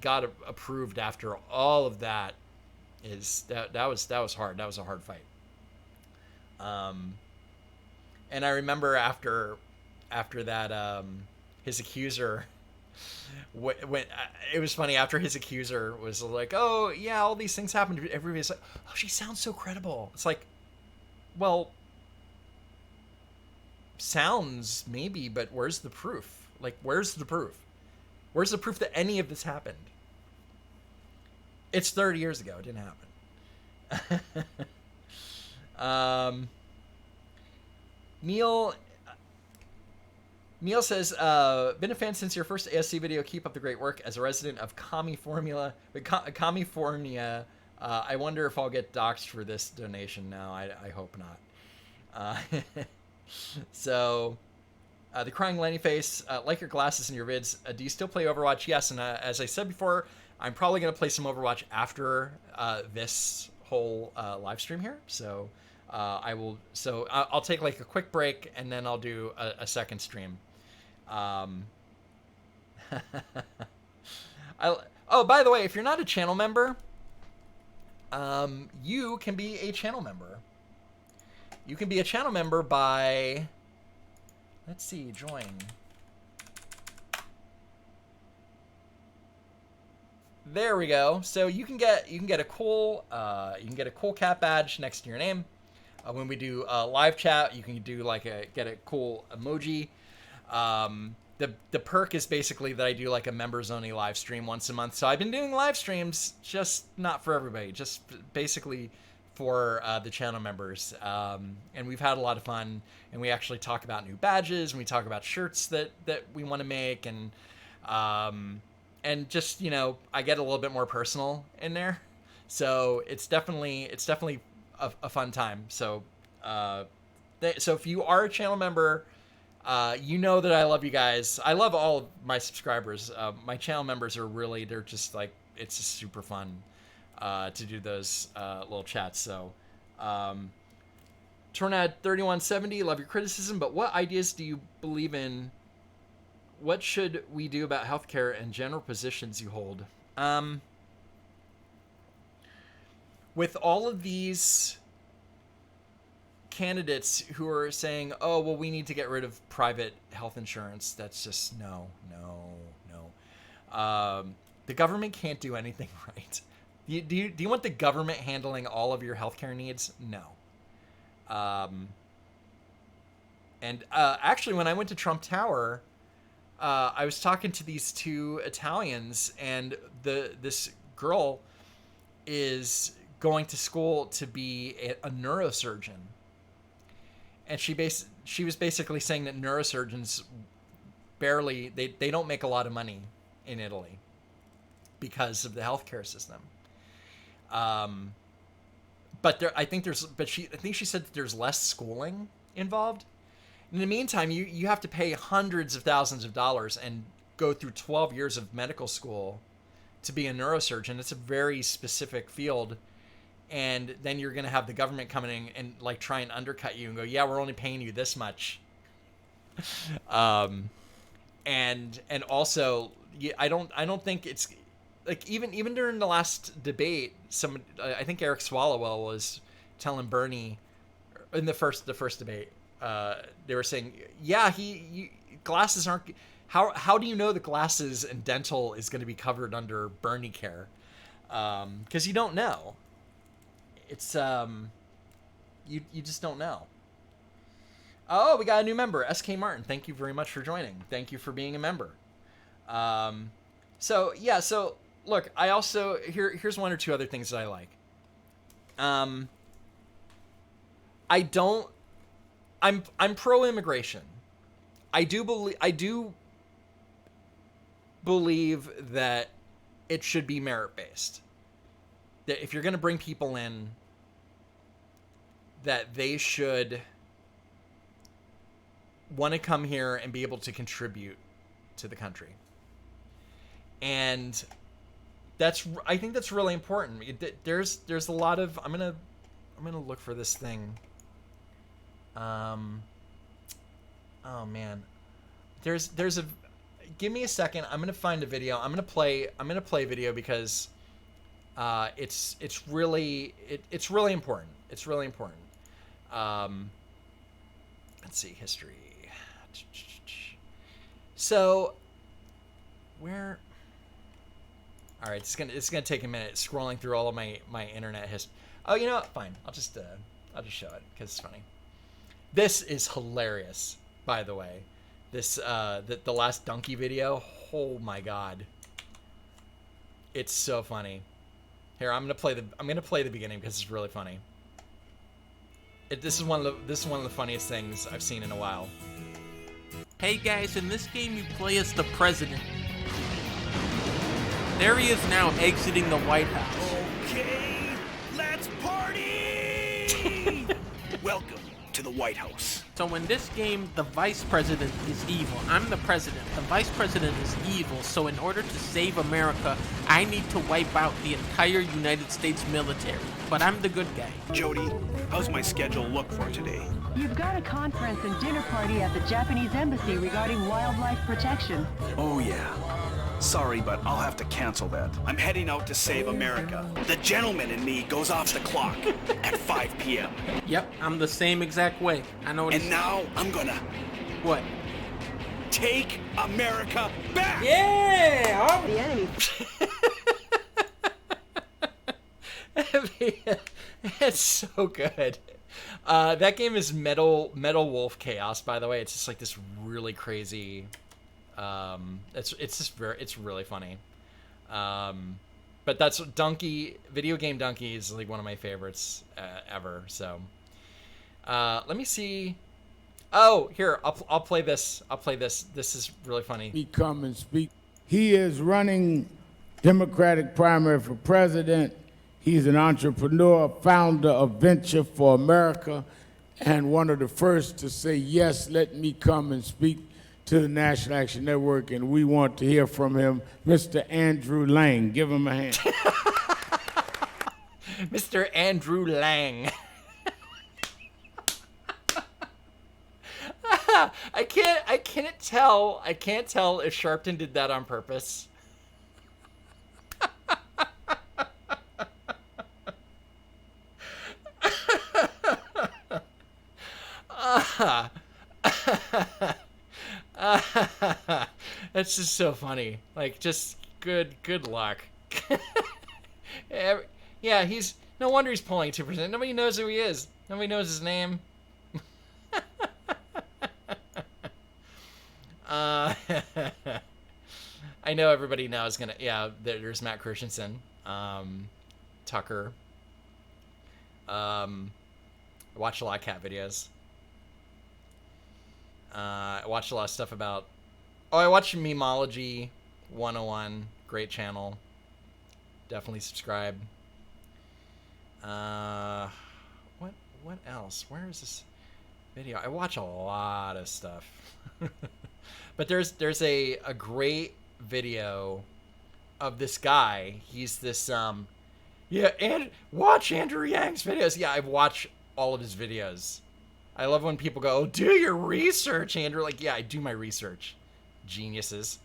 got approved after all of that is that was hard. That was a hard fight. And I remember after that, his accuser. When it was funny after his accuser was like, "Oh yeah, all these things happened," everybody's like, "Oh, she sounds so credible." It's like, well, sounds maybe, but where's the proof? Like, where's the proof? Where's the proof that any of this happened? It's 30 years ago. It didn't happen. Neil says, been a fan since your first ASC video. Keep up the great work. As a resident of California, I wonder if I'll get doxxed for this donation now. I hope not. So, the crying Lenny face, like your glasses in your vids. Do you still play Overwatch? Yes, and as I said before, I'm probably going to play some Overwatch after this whole live stream here. So, I'll take like a quick break and then I'll do a second stream. Oh, by the way, if you're not a channel member, you can be a channel member. You can be a channel member by, let's see, join. There we go. So you can get a cool cat badge next to your name. When we do live chat, you can do like get a cool emoji. The perk is basically that I do like a members only live stream once a month. So I've been doing live streams, just not for everybody, just basically for the channel members. And we've had a lot of fun, and we actually talk about new badges, and we talk about shirts that we want to make, and just, you know, I get a little bit more personal in there. So it's definitely a fun time. So so if you are a channel member, you know that I love you guys. I love all of my subscribers. My channel members are really, they're just like, it's just super fun to do those little chats. So Tornad 3170, love your criticism, but what ideas do you believe in? What should we do about healthcare and general positions you hold? With all of these candidates who are saying, oh, well, we need to get rid of private health insurance, that's just no. The government can't do anything right. Do you want the government handling all of your healthcare needs? No. Actually, when I went to Trump Tower, I was talking to these two Italians, and this girl is going to school to be a neurosurgeon. And she was basically saying that neurosurgeons they don't make a lot of money in Italy because of the healthcare system. But I think she said that there's less schooling involved. In the meantime, you have to pay hundreds of thousands of dollars and go through 12 years of medical school to be a neurosurgeon. It's a very specific field. And then you're going to have the government coming in and like try and undercut you and go, yeah, we're only paying you this much. And also, I don't think it's like even during the last debate, I think Eric Swalwell was telling Bernie in the first debate, they were saying, yeah, glasses aren't. How do you know the glasses and dental is going to be covered under Bernie care? Because you don't know. It's you just don't know. Oh, we got a new member, SK Martin. Thank you very much for joining. Thank you for being a member. So look, I also here's one or two other things that I like. I'm pro immigration. I do believe that it should be merit based. That if you're going to bring people in, that they should want to come here and be able to contribute to the country. and I think that's really important. There's a lot of I'm gonna look for this thing. Oh man, there's a. Give me a second. I'm gonna find a video. I'm gonna play video because it's really important. It's really important. Let's see, history. So where? All right, it's gonna take a minute scrolling through all of my internet history. Oh, you know what? Fine. I'll just show it because it's funny. This is hilarious, by the way. This the last donkey video. Oh my god, it's so funny. Here, I'm gonna play the beginning because it's really funny. This is one of the funniest things I've seen in a while. Hey guys, in this game you play as the president. There he is now exiting the White House. Okay, let's party! Welcome to the White House. So in this game, the vice president is evil. I'm the president. The vice president is evil. So in order to save America, I need to wipe out the entire United States military. But I'm the good guy. Jody, how's my schedule look for today? You've got a conference and dinner party at the Japanese embassy regarding wildlife protection. Oh yeah. Sorry, but I'll have to cancel that. I'm heading out to save America. The gentleman in me goes off the clock at 5 p.m. Yep, I'm the same exact way. I know. And now I'm gonna what? take America back. Yeah. The enemy. It's so good. That game is Metal Wolf Chaos, by the way. It's just like this really crazy. It's really funny. But that's video game Donkey is like one of my favorites ever. So, let me see. Oh, here, I'll play this. This is really funny. He come and speak. He is running Democratic primary for president. He's an entrepreneur, founder of Venture for America, and one of the first to say, yes, let me come and speak to the National Action Network, and we want to hear from him, Mr. Andrew Lang. Give him a hand. Mr. Andrew Lang. I can't tell if Sharpton did that on purpose. That's just so funny. Like, just good luck. Yeah, he's no wonder he's polling 2%. Nobody knows who he is. Nobody knows his name. I know everybody now is gonna. Yeah, there's Matt Christensen, Tucker. I watch a lot of cat videos. I watch a lot of stuff about. Oh, I watch Memology 101. Great channel. Definitely subscribe. What else? Where is this video? I watch a lot of stuff. But there's a great video of this guy. He's this yeah, and watch Andrew Yang's videos. Yeah, I watch all of his videos. I love when people go, oh, do your research, Andrew. Like, yeah, I do my research. Geniuses.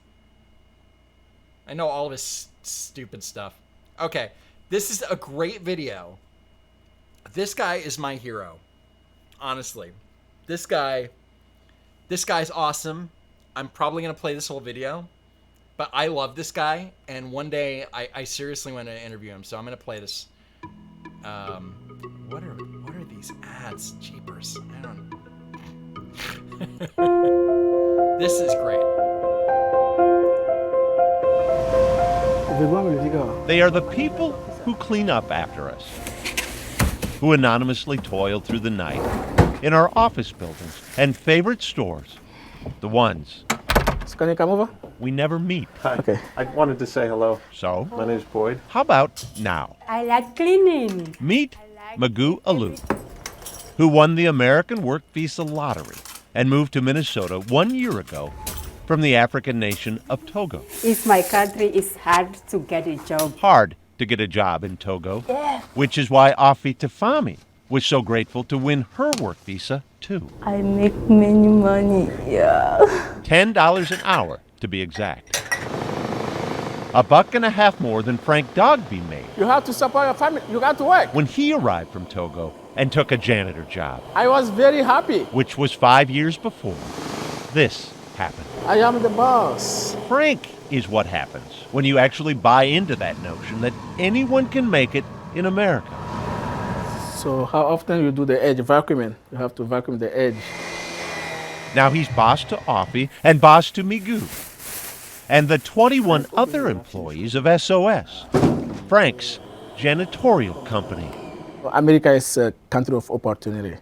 I know all of his stupid stuff. Okay, this is a great video. This guy is my hero. Honestly. This guy's awesome. I'm probably going to play this whole video. But I love this guy. And one day, I seriously want to interview him. So I'm going to play this. What are these ads? Jeepers. I don't This is great. They are the people who clean up after us, who anonymously toil through the night in our office buildings and favorite stores, the ones Can you come over? we never meet. Hi. Okay. I wanted to say hello. So, My name's Boyd. how about now? I like cleaning. Meet Magoo Alou, who won the American Work Visa Lottery and moved to Minnesota 1 year ago from the African nation of Togo. If my country is hard to get a job. Hard to get a job in Togo, which is why Afi Tafami was so grateful to win her work visa, too. I make many money, yeah. $10 an hour, to be exact. $1.50 more than Frank Dogby made. You have to support your family. You got to work. When he arrived from Togo and took a janitor job. I was very happy. Which was 5 years before this happened. I am the boss. Frank is what happens when you actually buy into that notion that anyone can make it in America. So how often you do the edge vacuuming? You have to vacuum the edge. Now he's boss to Afi and boss to Migu and the 21 other employees of SOS, Frank's janitorial company. America is a country of opportunity.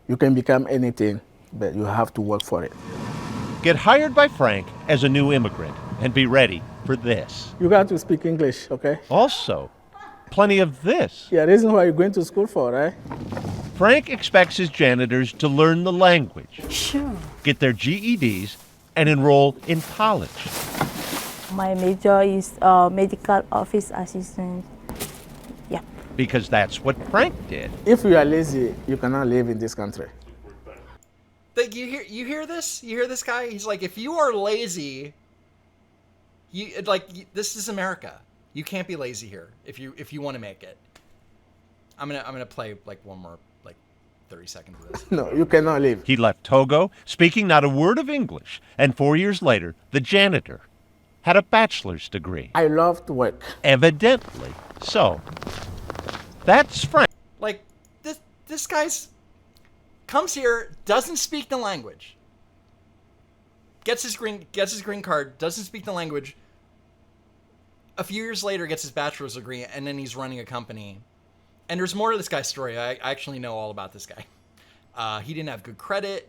You can become anything, but you have to work for it. Get hired by Frank as a new immigrant and be ready for this. You got to speak English, okay? Also, plenty of this. Yeah, reason why you're going to school for, right? Frank expects his janitors to learn the language, Sure. get their GEDs, and enroll in college. My major is medical office assistant. Yeah. Because that's what Frank did. If you are lazy, you cannot live in this country. Like, you hear this? You hear this guy? He's like, if you are lazy, this is America. You can't be lazy here if you want to make it. I'm gonna play like one more 30 seconds of this. No, you cannot leave. He left Togo, speaking not a word of English, and 4 years later, the janitor had a bachelor's degree. I love to work. Evidently so. That's Frank. Like, this guy's comes here, doesn't speak the language, gets his green card, doesn't speak the language. A few years later, gets his bachelor's degree, and then he's running a company. And there's more to this guy's story. I actually know all about this guy. He didn't have good credit,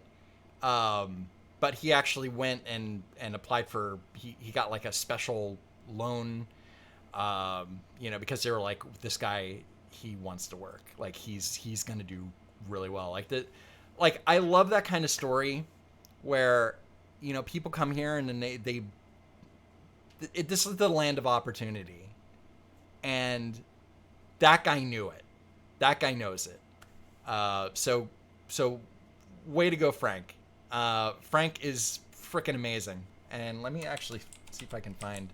but he actually went and applied for. He got like a special loan, because they were like, this guy, he wants to work. Like he's gonna do really well. Like I love that kind of story, where people come here and then this is the land of opportunity, and that guy knew it. That guy knows it. So way to go, Frank. Frank is freaking amazing. And let me actually see if I can find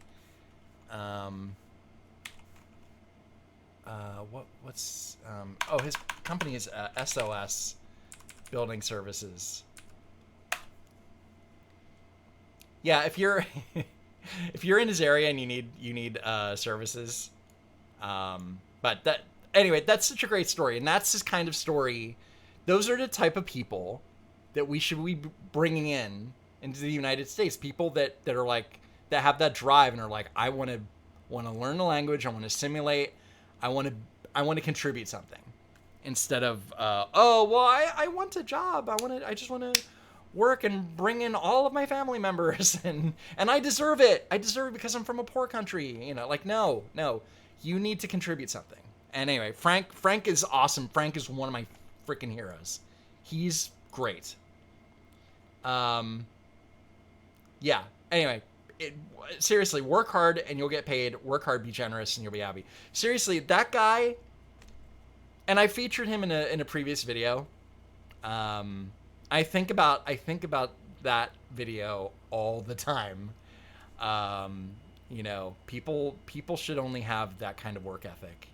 his company is SOS Building Services. Yeah, if you're if you're in his area and you need services, but that's such a great story, and that's this kind of story. Those are the type of people that we should be bringing into the United States. People that are like, that have that drive and are like, I want to learn the language, I want to simulate, I want to contribute something, instead of I want a job, I just want to work and bring in all of my family members and I deserve it because I'm from a poor country. No, you need to contribute something. And anyway, Frank is awesome. Frank is one of my freaking heroes. He's great. Yeah. Anyway, seriously, work hard and you'll get paid. Work hard, be generous, and you'll be happy. Seriously, that guy. And I featured him in a previous video. I think about that video all the time. People should only have that kind of work ethic,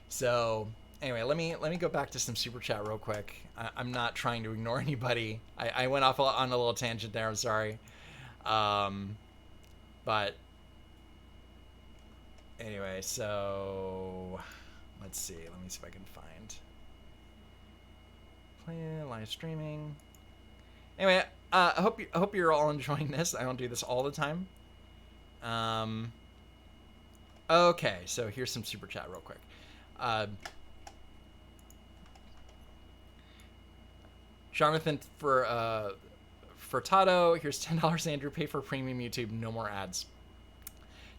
So anyway, let me go back to some super chat real quick. I'm not trying to ignore anybody. I went off on a little tangent there. I'm sorry. But anyway, so let's see. Let me see if I can find live streaming. Anyway, I hope you're all enjoying this. I don't do this all the time. Okay, so here's some super chat real quick. Jonathan Furtado, here's $10, Andrew. Pay for premium YouTube. No more ads.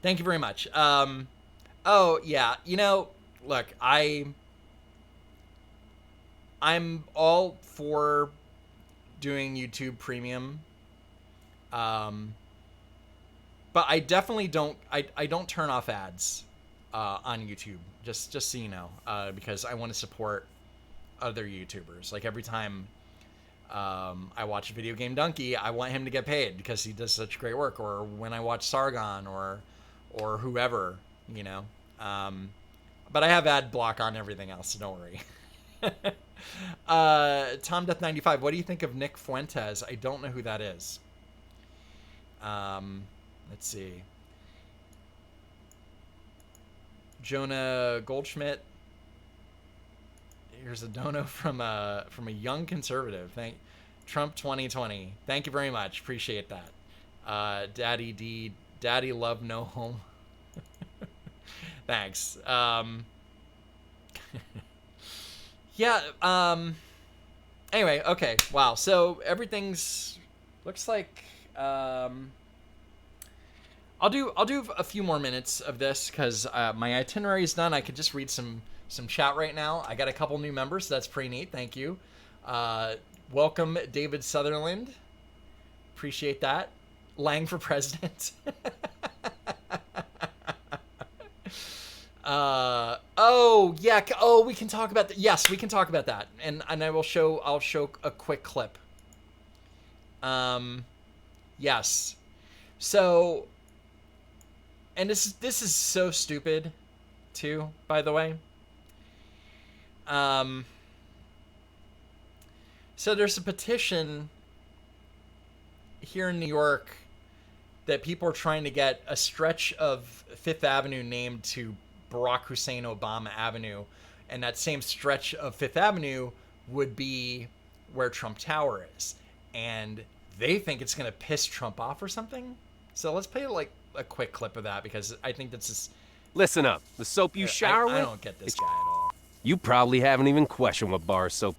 Thank you very much. Oh yeah, look, I'm all for doing YouTube Premium. But I definitely don't. I don't turn off ads on YouTube. Just so you know, because I want to support other YouTubers. Like every time I watch Video Game Donkey, I want him to get paid because he does such great work. Or when I watch Sargon or whoever, you know. But I have ad block on everything else, so don't worry. Tom Death 95, what do you think of Nick Fuentes? I don't know who that is. Let's see. Jonah Goldschmidt. Here's a dono from a young conservative. Trump 2020. Thank you very much. Appreciate that. Daddy D, Daddy Love No Home. Thanks. Yeah. Anyway, okay. Wow. So everything's looks like. I'll do a few more minutes of this because my itinerary is done. I could just read some chat right now. I got a couple new members. So that's pretty neat. Thank you. Welcome, David Sutherland. Appreciate that. Lang for president. Oh yeah. Oh, we can talk about that. Yes, we can talk about that. And I'll show a quick clip. Yes. So, and this is so stupid, too. By the way. So there's a petition here in New York that people are trying to get a stretch of Fifth Avenue named to Barack Hussein Obama Avenue, and that same stretch of Fifth Avenue would be where Trump Tower is, and they think it's going to piss Trump off or something. So let's play like a quick clip of that because I think this is... Listen up. The soap you shower with? I don't get this guy at all. You probably haven't even questioned what bar soap...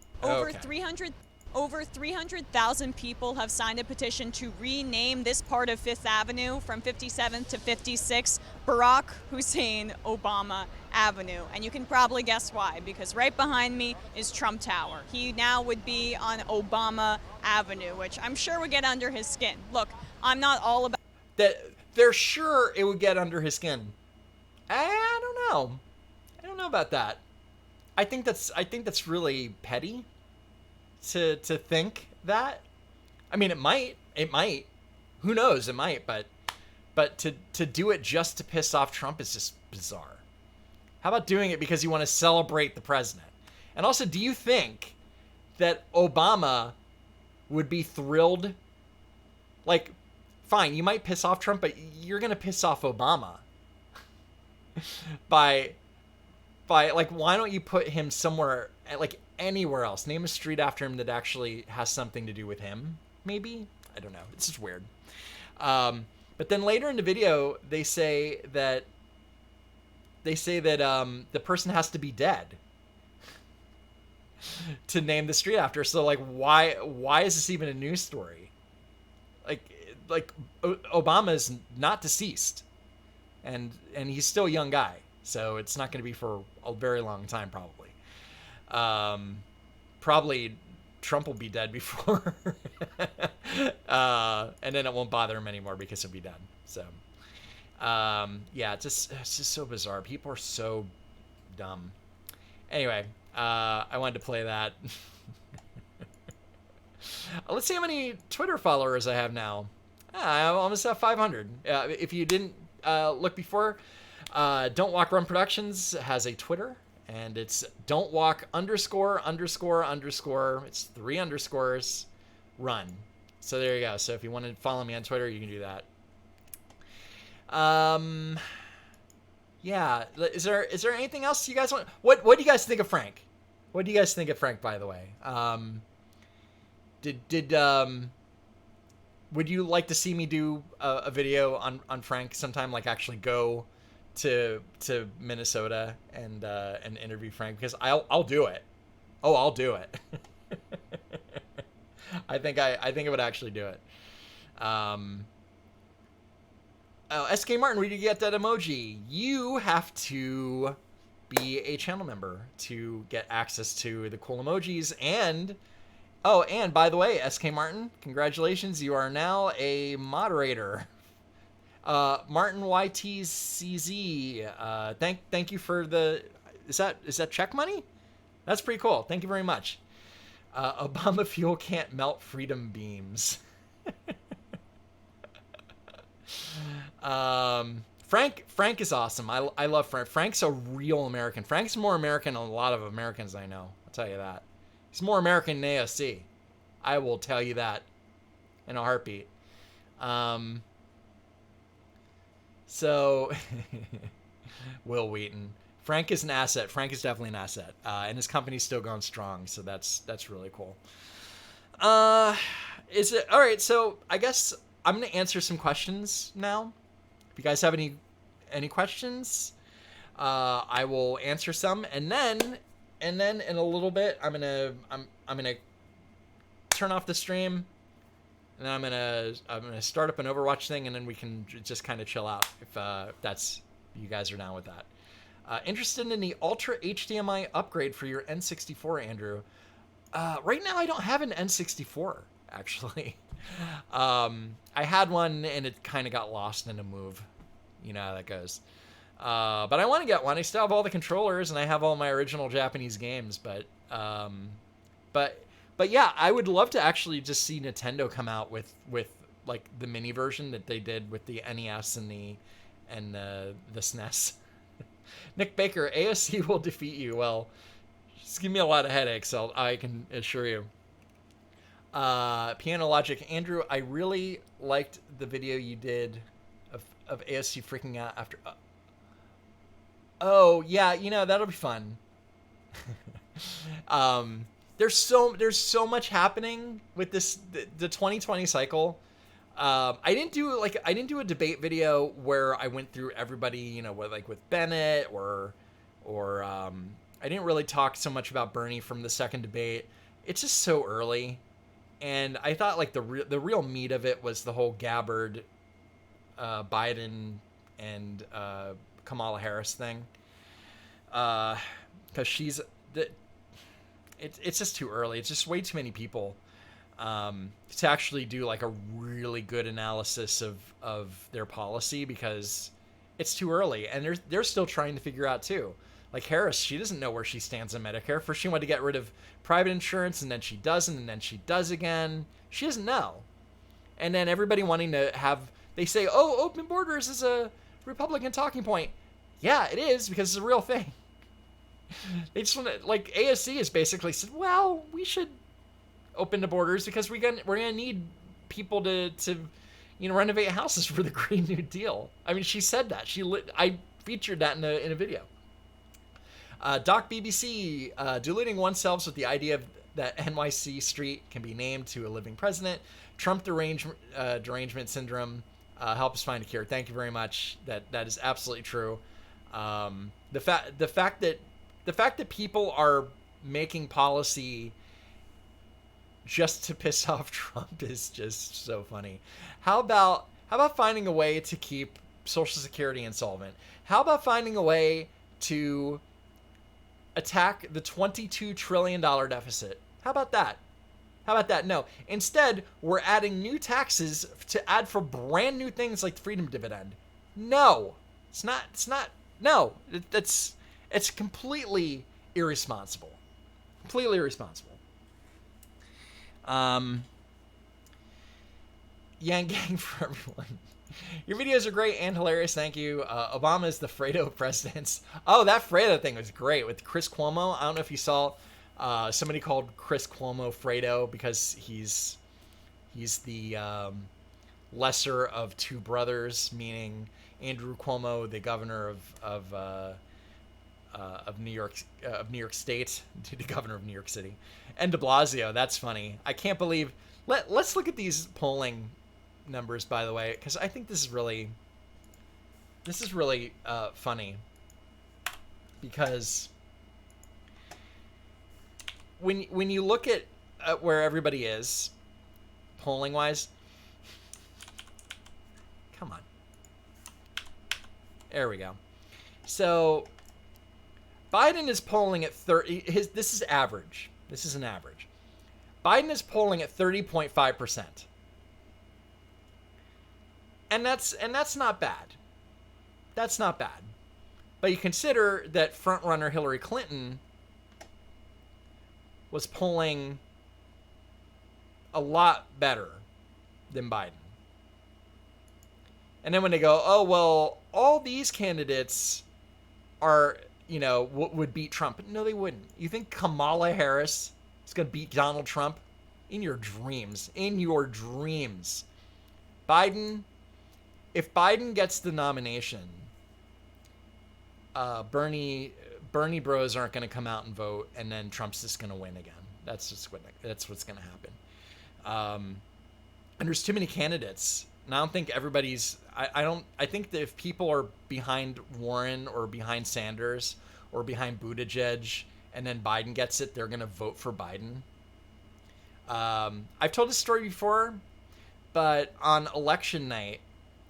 Over 300,000 people have signed a petition to rename this part of Fifth Avenue from 57th to 56th Barack Hussein Obama Avenue. And you can probably guess why, because right behind me is Trump Tower. He now would be on Obama Avenue, which I'm sure would get under his skin. Look, I'm not all about... They're sure it would get under his skin. I don't know. I don't know about that. I think that's really petty to think that. I mean, it might. Who knows? It might, but to do it just to piss off Trump is just bizarre. How about doing it because you want to celebrate the president? And also, do you think that Obama would be thrilled? Like, fine, you might piss off Trump, but you're going to piss off Obama. by like, why don't you put him somewhere, like anywhere else? Name a street after him that actually has something to do with him. Maybe? I don't know. It's just weird. But then later in the video, they say that the person has to be dead to name the street after. So like, why is this even a news story? Like Obama is not deceased, and he's still a young guy, so it's not going to be for a very long time probably. Probably Trump will be dead before, and then it won't bother him anymore because he'll be done. So, yeah, it's just so bizarre. People are so dumb. Anyway, I wanted to play that. Let's see how many Twitter followers I have now. I almost have 500. If you didn't look before, Don't Walk Run Productions has a Twitter, and it's Don't Walk ____. It's 3 underscores run. So there you go. So if you want to follow me on Twitter, you can do that. Yeah. Is there anything else you guys want? What do you guys think of Frank? What do you guys think of Frank, by the way? Would you like to see me do a video on Frank sometime? Like actually go to Minnesota and interview Frank, because I'll do it. Oh, I'll do it. I think I would actually do it. SK Martin, where do you get that emoji? You have to be a channel member to get access to the cool emojis and Oh, and by the way, SK Martin, congratulations. You are now a moderator. Martin YTCZ, thank you for the, is that check money? That's pretty cool. Thank you very much. Obama fuel can't melt freedom beams. Frank is awesome. I love Frank. Frank's a real American. Frank's more American than a lot of Americans I know. I'll tell you that. He's more American than AOC. I will tell you that in a heartbeat. So, Will Wheaton. Frank is an asset. Frank is definitely an asset. And his company's still going strong, so that's really cool. Is it all right? So I guess I'm gonna answer some questions now. If you guys have any questions, I will answer some, and then in a little bit, I'm gonna turn off the stream, and I'm gonna start up an Overwatch thing, and then we can just kind of chill out if that's you guys are down with that. Interested in the Ultra HDMI upgrade for your N64, Andrew? Right now, I don't have an N64 actually. I had one and it kind of got lost in a move. You know how that goes. But I want to get one. I still have all the controllers and I have all my original Japanese games. But yeah, I would love to actually just see Nintendo come out with like the mini version that they did with the NES and the SNES. Nick Baker, AOC will defeat you. Well, just give me a lot of headaches. I can assure you. Piano Logic, Andrew, I really liked the video you did of AOC freaking out after. Oh yeah, that'll be fun. There's so much happening with the 2020 cycle. I didn't do a debate video where I went through everybody, with Bennett or I didn't really talk so much about Bernie from the second debate. It's just so early. And I thought the real meat of it was the whole Gabbard, Biden, and Kamala Harris thing. Because it's just too early. It's just way too many people to actually do a really good analysis of their policy, because it's too early, and they're still trying to figure out too. Like Harris, she doesn't know where she stands on Medicare. First she wanted to get rid of private insurance, and then she doesn't, and then she does again. She doesn't know. And then everybody wanting to they say, oh, open borders is a Republican talking point. Yeah, it is, because it's a real thing. They just want to, AOC has basically said, well, we should open the borders because we're gonna need people to renovate houses for the Green New Deal. I mean, she said that. I featured that in a video. Doc BBC, deluding oneself with the idea that NYC Street can be named to a living president. Trump derangement syndrome. Help us find a cure. Thank you very much. That is absolutely true. The fact that people are making policy just to piss off Trump is just so funny. How about finding a way to keep Social Security insolvent? How about finding a way to attack the $22 trillion deficit? How about that? No. Instead, we're adding new taxes to add for brand new things like the freedom dividend. No. It's not. No. It's completely irresponsible. Completely irresponsible. Yang gang for everyone. Your videos are great and hilarious. Thank you. Obama is the Fredo of presidents. Oh, that Fredo thing was great with Chris Cuomo. I don't know if you saw. Somebody called Chris Cuomo Fredo because he's the lesser of two brothers, meaning Andrew Cuomo, the governor of New York State, the governor of New York City, and De Blasio. That's funny. I can't believe. Let's look at these polling numbers, by the way, because I think this is really funny, because when you look at where everybody is polling wise, come on, there we go. So Biden is polling at 30. This is average. This is an average. Biden is polling at 30.5%. And that's not bad. That's not bad. But you consider that frontrunner Hillary Clinton was polling a lot better than Biden. And then when they go, oh, well, all these candidates are, would beat Trump. No, they wouldn't. You think Kamala Harris is going to beat Donald Trump? In your dreams. In your dreams. Biden, if Biden gets the nomination, Bernie bros aren't going to come out and vote, and then Trump's just going to win again. That's what's going to happen. And there's too many candidates. And I don't think everybody's. I think that if people are behind Warren or behind Sanders or behind Buttigieg, and then Biden gets it, they're going to vote for Biden. I've told this story before, but on election night,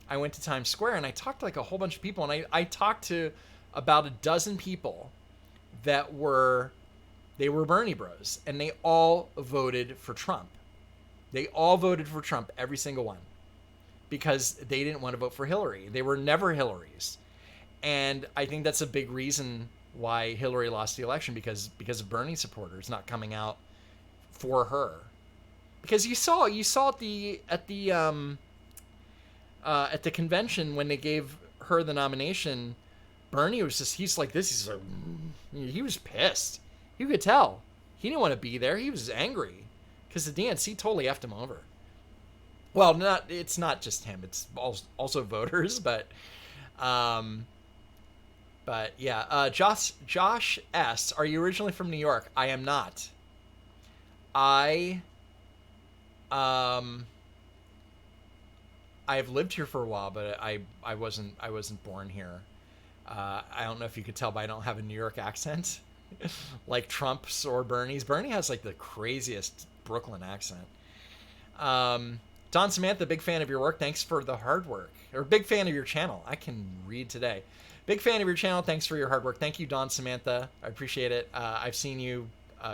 I went to Times Square and I talked to like a whole bunch of people, and I talked to about a dozen people that were Bernie bros, and they all voted for Trump. They all voted for Trump, every single one, because they didn't want to vote for Hillary. They were never Hillary's. And I think that's a big reason why Hillary lost the election, because of Bernie supporters not coming out for her. Because you saw at the convention when they gave her the nomination, Bernie was just, he's like this. He was pissed. You could tell. He didn't want to be there. He was angry because the DNC totally effed him over. Well, it's not just him. It's also voters, but yeah. Josh S., are you originally from New York? I am not. I've lived here for a while, but I wasn't born here. I don't know if you could tell, but I don't have a New York accent like Trump's or Bernie's. Bernie has like the craziest Brooklyn accent. Don Samantha, big fan of your work. Thanks for the hard work. Or big fan of your channel. I can read today. Big fan of your channel. Thanks for your hard work. Thank you, Don Samantha. I appreciate it. I've seen you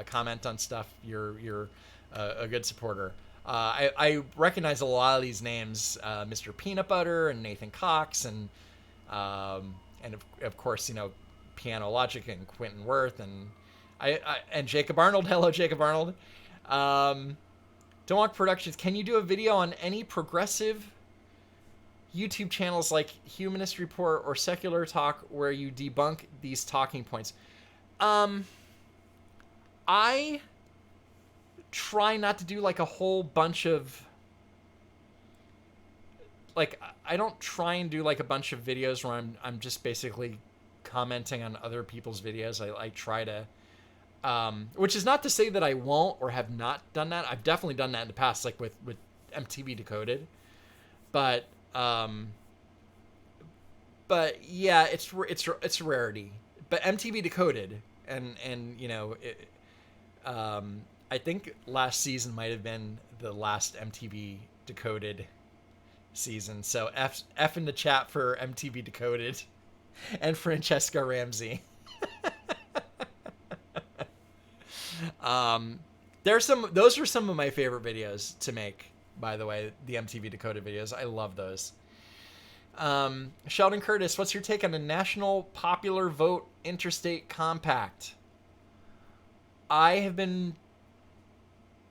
comment on stuff. You're a good supporter. I recognize a lot of these names, Mr. Peanut Butter and Nathan Cox, and of course, Piano Logic and Quentin Worth, and Jacob Arnold. Hello, Jacob Arnold. Don't Walk Productions. Can you do a video on any progressive YouTube channels like Humanist Report or Secular Talk where you debunk these talking points? I try not to do like a whole bunch of I don't try and do like a bunch of videos where I'm just basically commenting on other people's videos. I try to which is not to say that I won't or have not done that. I've definitely done that in the past, like with MTV Decoded, but yeah, it's a rarity. But MTV Decoded and I think last season might have been the last MTV Decoded season. So F in the chat for MTV Decoded and Francesca Ramsey. Those are some of my favorite videos to make, by the way, the MTV Decoded videos. I love those. Sheldon Curtis, what's your take on the National Popular Vote Interstate Compact? I have been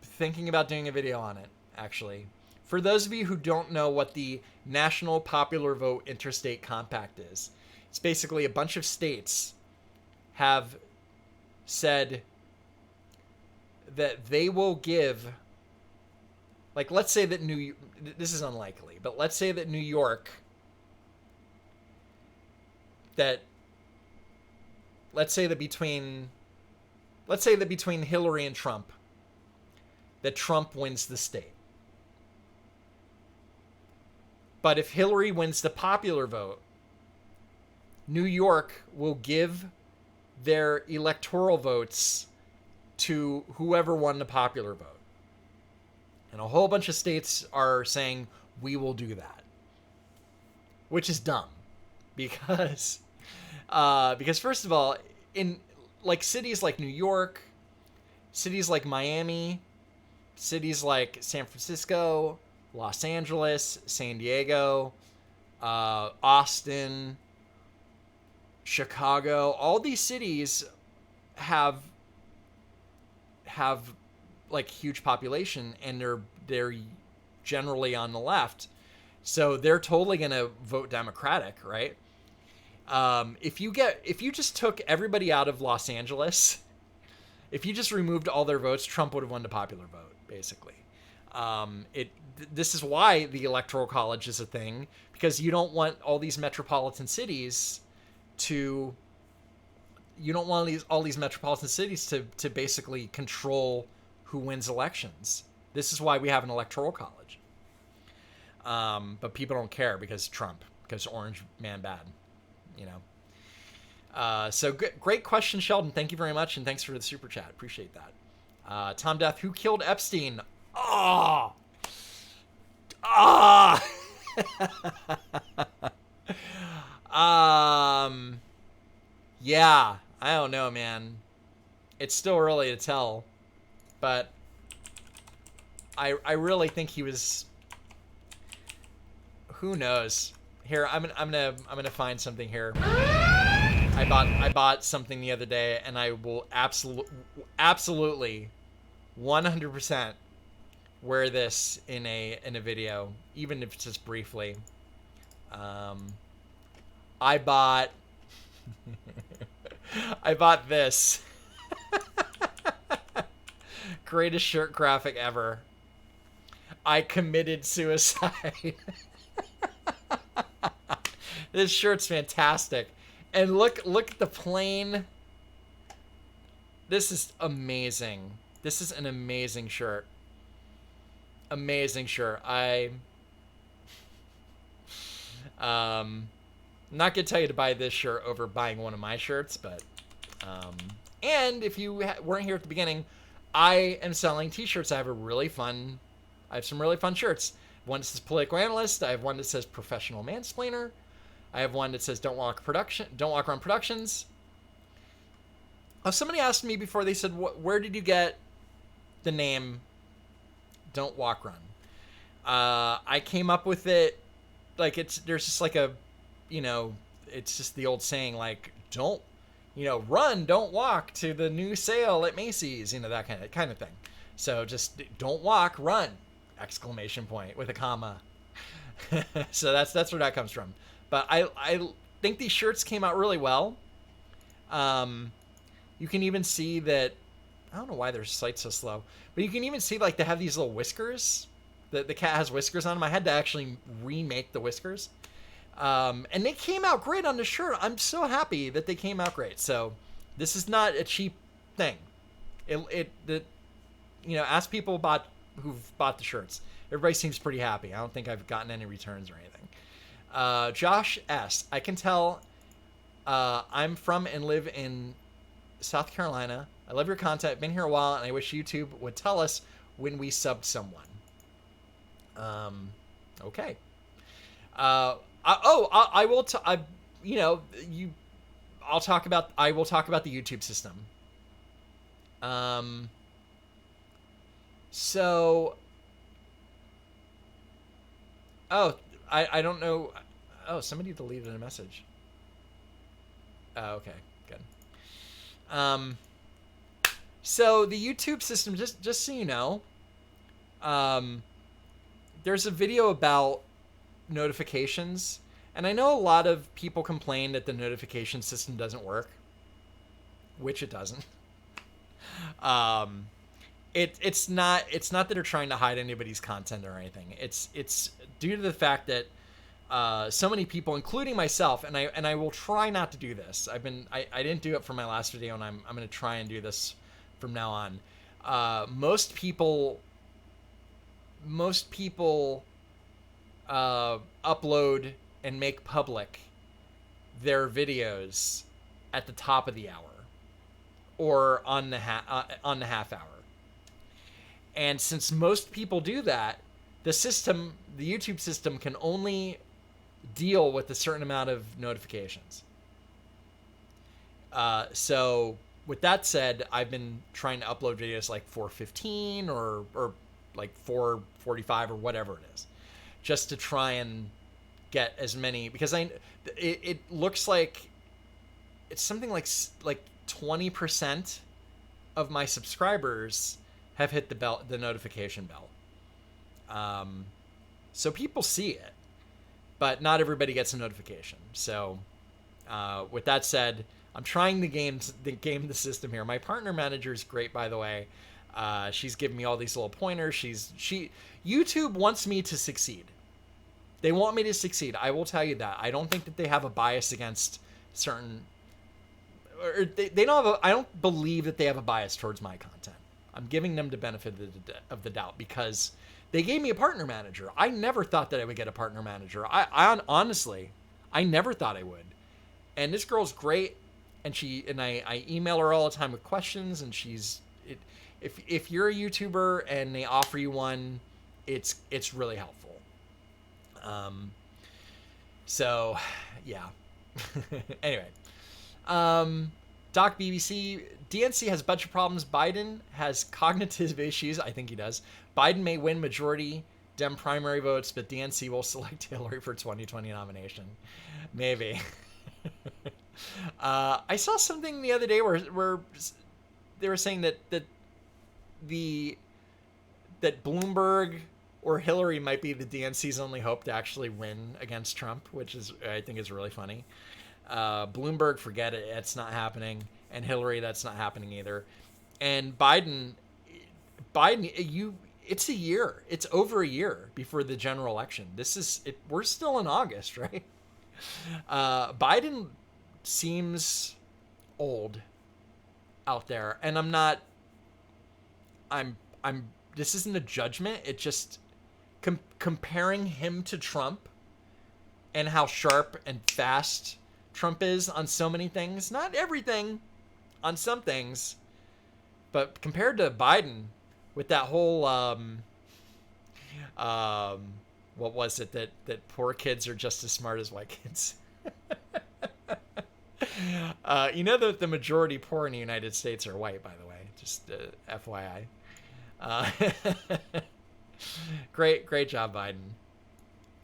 thinking about doing a video on it, actually. For those of you who don't know what the National Popular Vote Interstate Compact is, it's basically a bunch of states have said that they will give, like, let's say that this is unlikely, but let's say that New York, let's say that between Hillary and Trump, that Trump wins the state. But if Hillary wins the popular vote, New York will give their electoral votes to whoever won the popular vote. And a whole bunch of states are saying, we will do that. Which is dumb. Because first of all, in like cities like New York, cities like Miami, cities like San Francisco, Los Angeles, San Diego, Austin, Chicago, all these cities have like huge population, and they're generally on the left, so they're totally gonna vote Democratic, right? If you just took everybody out of Los Angeles, if you just removed all their votes, Trump would have won the popular vote, basically. This is why the Electoral College is a thing, because you don't want all these metropolitan cities to basically control who wins elections. This is why we have an Electoral College. But people don't care because orange man bad, you know. So great question, Sheldon. Thank you very much, and thanks for the super chat. Appreciate that. Tom Death, who killed Epstein? Yeah, I don't know, man. It's still early to tell, but I really think he was. Who knows? Here, I'm gonna find something here. I bought something the other day, and I will absolutely 100% wear this in a video, even if it's just briefly. I bought this. Greatest shirt graphic ever. I committed suicide. This shirt's fantastic. And look at the plane. This is amazing. This is an amazing shirt. Amazing shirt. Not gonna tell you to buy this shirt over buying one of my shirts, but and if you weren't here at the beginning, I am selling t-shirts. I have some really fun shirts. One that says political analyst. I have one that says professional mansplainer. I have one that says Don't Walk Run Productions. Oh, somebody asked me before, they said, where did you get the name Don't Walk Run? I came up with it, like, there's just like a, it's just the old saying, like, run, don't walk to the new sale at Macy's, that kind of thing. So just don't walk, run, ! With a comma. So that's where that comes from. But I think these shirts came out really well. You can even see that, I don't know why their site's so slow, but you can even see, like, they have these little whiskers. The cat has whiskers on them. I had to actually remake the whiskers. And they came out great on the shirt. I'm so happy that they came out great. So this is not a cheap thing. Ask people who've bought the shirts. Everybody seems pretty happy. I don't think I've gotten any returns or anything. Josh S. I can tell I'm from and live in South Carolina. I love your content. Been here a while, and I wish YouTube would tell us when we subbed someone. Okay. I will talk about the YouTube system. I don't know. Oh, somebody deleted a message. Oh, okay, good. So the YouTube system, just so you know, there's a video about notifications, and I know a lot of people complain that the notification system doesn't work, which it doesn't. It's not that they're trying to hide anybody's content or anything. It's due to the fact that so many people, including myself, and I will try not to do this. I didn't do it for my last video, and I'm going to try and do this from now on. Most people upload and make public their videos at the top of the hour or on the half hour. And since most people do that, the YouTube system can only deal with a certain amount of notifications. So with that said, I've been trying to upload videos like 4:15 or like 4:45 or whatever it is, just to try and get as many, because it looks like it's something like 20% of my subscribers have hit the notification bell. So people see it, but not everybody gets a notification. So with that said, I'm trying the game the system here. My partner manager is great, by the way. She's giving me all these little pointers. YouTube wants me to succeed. They want me to succeed. I will tell you that. I don't think that they have a bias against certain, or they don't have I don't believe that they have a bias towards my content. I'm giving them the benefit of the doubt because they gave me a partner manager. I never thought that I would get a partner manager. I honestly, I never thought I would. And this girl's great, and I email her all the time with questions, and if you're a YouTuber and they offer you one, it's really helpful. So yeah. Anyway, Doc BBC, DNC has budget problems. Biden has cognitive issues. I think he does. Biden may win majority Dem primary votes, but DNC will select Hillary for 2020 nomination. Maybe. I saw something the other day where they were saying that Bloomberg or Hillary might be the DNC's only hope to actually win against Trump, which I think is really funny. Bloomberg, forget it. It's not happening. And Hillary, that's not happening either. And Biden, it's a year. It's over a year before the general election. We're still in August, right? Biden seems old out there. And this isn't a judgment. It just comparing him to Trump and how sharp and fast Trump is on so many things. Not everything, on some things. But compared to Biden, with that whole, what was it, that poor kids are just as smart as white kids. You know that the majority poor in the United States are white, by the way. Just FYI. Great job, Biden.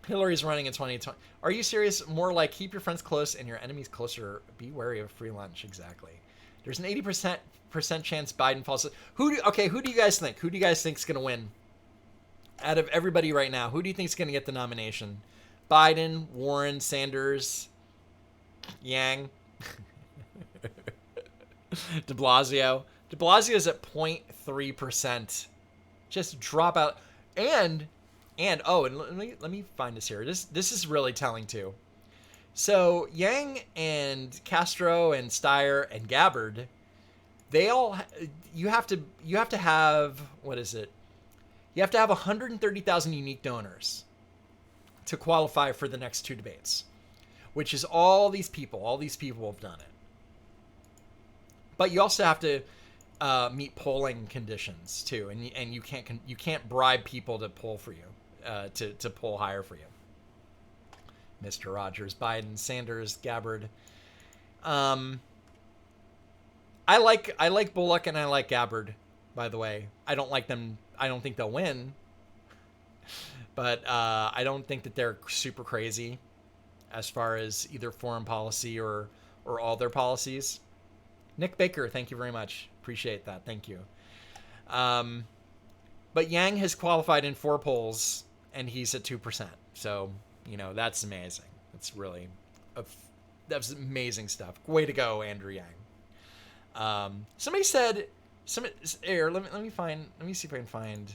Hillary's running in 2020. Are you serious? More like keep your friends close and your enemies closer. Be wary of free lunch. Exactly. There's an 80% chance Biden falls. Who do you guys think? Who do you guys think is going to win? Out of everybody right now, who do you think is going to get the nomination? Biden, Warren, Sanders, Yang, de Blasio. De Blasio is at 0.3%. Just drop out. And let me find this here. This is really telling too. So Yang and Castro and Steyer and Gabbard, you have to have, what is it? You have to have 130,000 unique donors to qualify for the next two debates, which is all these people have done it. But you also have to meet polling conditions too, and you can't bribe people to poll for you, to poll higher for you. Mr. Rogers, Biden, Sanders, Gabbard. I like Bullock and I like Gabbard, by the way. I don't like them. I don't think they'll win, but I don't think that they're super crazy as far as either foreign policy or all their policies. Nick Baker, thank you very much. Appreciate that. Thank you. But Yang has qualified in 4 polls, and he's at 2%. So, that's amazing. That's really, that's amazing stuff. Way to go, Andrew Yang. Somebody said, let me see if I can find.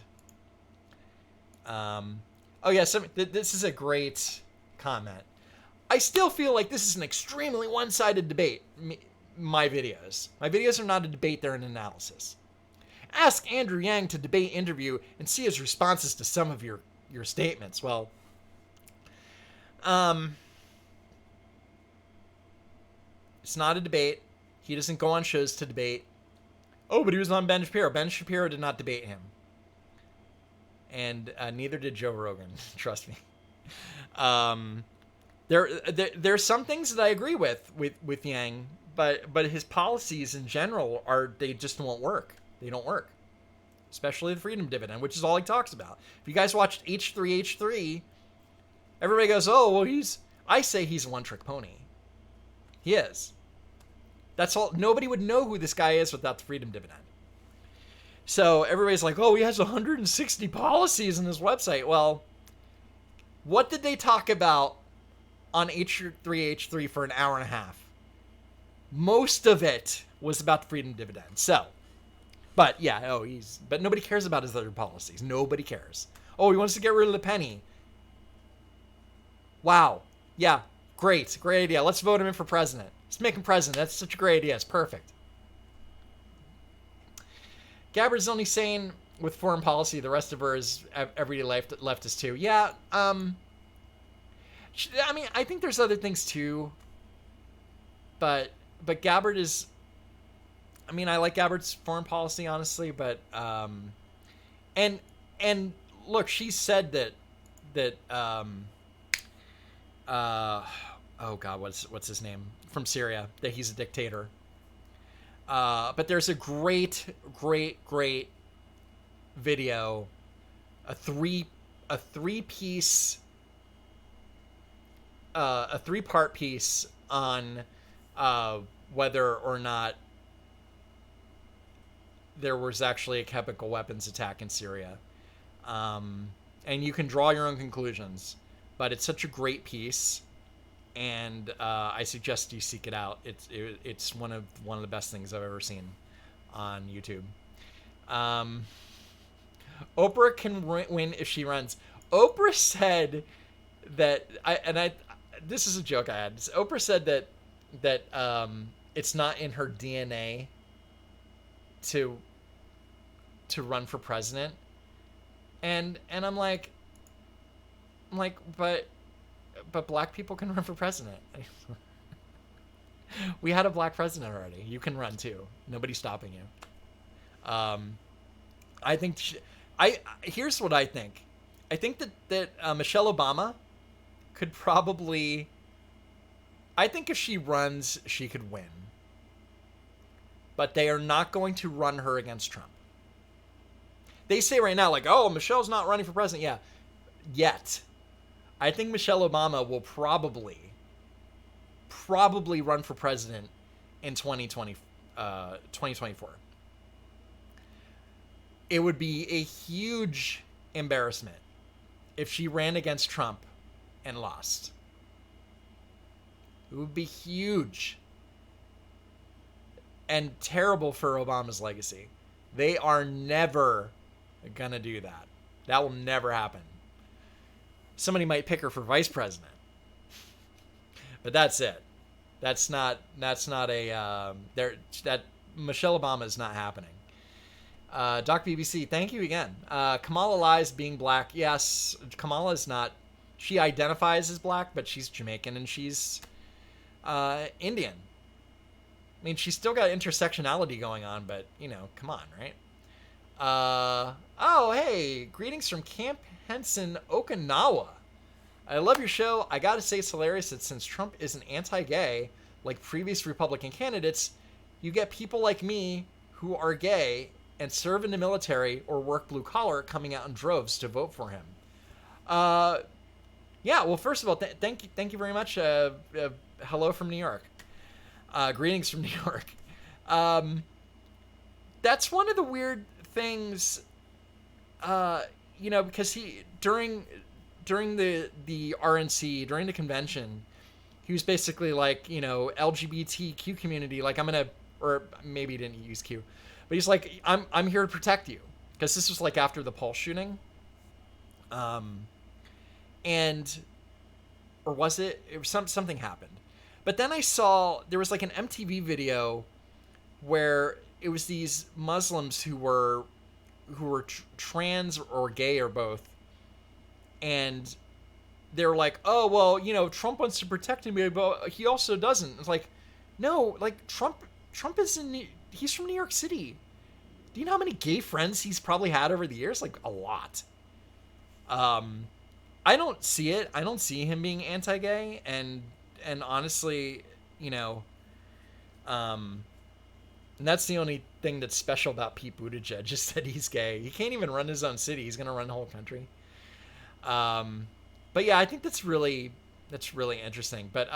This is a great comment. I still feel like this is an extremely one-sided debate. My videos are not a debate, they're an analysis. Ask Andrew Yang to debate interview and see his responses to some of your statements. Well, it's not a debate. He doesn't go on shows to debate. Oh, but he was on Ben Shapiro. Ben Shapiro did not debate him. And neither did Joe Rogan. Trust me. There's some things that I agree with Yang, but his policies in general they just won't work. They don't work. Especially the freedom dividend, which is all he talks about. If you guys watched H3H3, everybody goes, "Oh, well, I say he's a one-trick pony." He is. That's all. Nobody would know who this guy is without the freedom dividend. So everybody's like, "Oh, he has 160 policies in his website." Well, what did they talk about on H3H3 for an hour and a half? Most of it was about the freedom dividend. So, but yeah, but nobody cares about his other policies. Nobody cares. Oh, he wants to get rid of the penny. Wow. Yeah, great idea. Let's vote him in for president. Let's make him president. That's such a great idea. It's perfect. Gabbard's only sane with foreign policy. The rest of her is everyday leftist too. Yeah. I mean, I think there's other things too. But Gabbard is. I mean, I like Gabbard's foreign policy, honestly. But and look, she said that oh God, what's his name from Syria, that he's a dictator. But there's a great video, a three-part piece on whether or not there was actually a chemical weapons attack in Syria. And you can draw your own conclusions, but it's such a great piece. And I suggest you seek it out. It's one of the best things I've ever seen on YouTube. Oprah can win if she runs. Oprah said that this is a joke I had. Oprah said that it's not in her DNA to run for president, and I'm like, but black people can run for president. We had a black president already. You can run too. Nobody's stopping you. I think here's what I think. I think that Michelle Obama could probably. I think if she runs, she could win. But they are not going to run her against Trump. They say right now, like, "Oh, Michelle's not running for president." Yeah, yet. I think Michelle Obama will probably run for president in 2024. It would be a huge embarrassment if she ran against Trump and lost. It would be huge and terrible for Obama's legacy. They are never gonna do that. That will never happen. Somebody might pick her for vice president, but that's it. That's not a that Michelle Obama is not happening. Doc BBC, thank you again. Kamala lies being black. Yes, Kamala is not. She identifies as black, but she's Jamaican and she's Indian. I mean, she's still got intersectionality going on, but come on, right? Oh, hey, greetings from Camp Henson, Okinawa. I love your show. I gotta say, it's hilarious that since Trump isn't anti-gay like previous Republican candidates, you get people like me who are gay and serve in the military or work blue collar coming out in droves to vote for him. Yeah, well, first of all, thank you very much. Hello from New York. Greetings from New York. That's one of the weird things, because he during the RNC, during the convention, he was basically like, LGBTQ community, like or maybe he didn't use Q, but he's like, I'm here to protect you, because this was like after the Pulse shooting, or was it? It was something happened, but then I saw there was like an MTV video where it was these Muslims who were trans or gay or both, and they're like, "Oh, well, Trump wants to protect me, but he also doesn't." It's like, no, like Trump is he's from New York City. Do you know how many gay friends he's probably had over the years? Like, a lot. I don't see it. I don't see him being anti-gay, and honestly, And that's the only thing that's special about Pete Buttigieg, is that he's gay. He can't even run his own city. He's going to run the whole country. But yeah, I think that's really interesting. But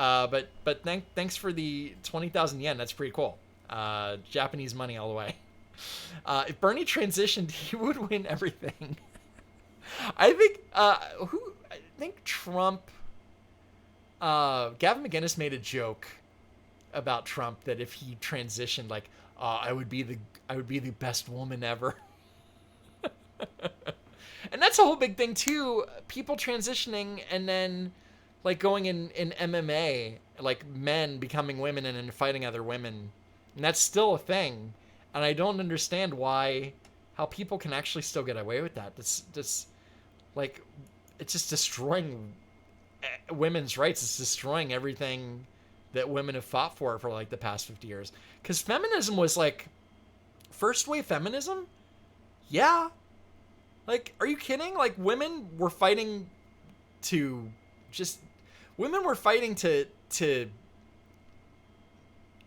thanks for the 20,000 yen. That's pretty cool. Japanese money all the way. If Bernie transitioned, he would win everything. I think Trump. Gavin McInnes made a joke about Trump that if he transitioned, like, I would be the best woman ever. And that's a whole big thing too. People transitioning and then like going in MMA, like men becoming women and then fighting other women. And that's still a thing. And I don't understand how people can actually still get away with that. That's like, it's just destroying women's rights. It's destroying everything that women have fought for like the past 50 years. Because feminism was like, first wave feminism? Yeah. Like, are you kidding? Like, women were fighting to,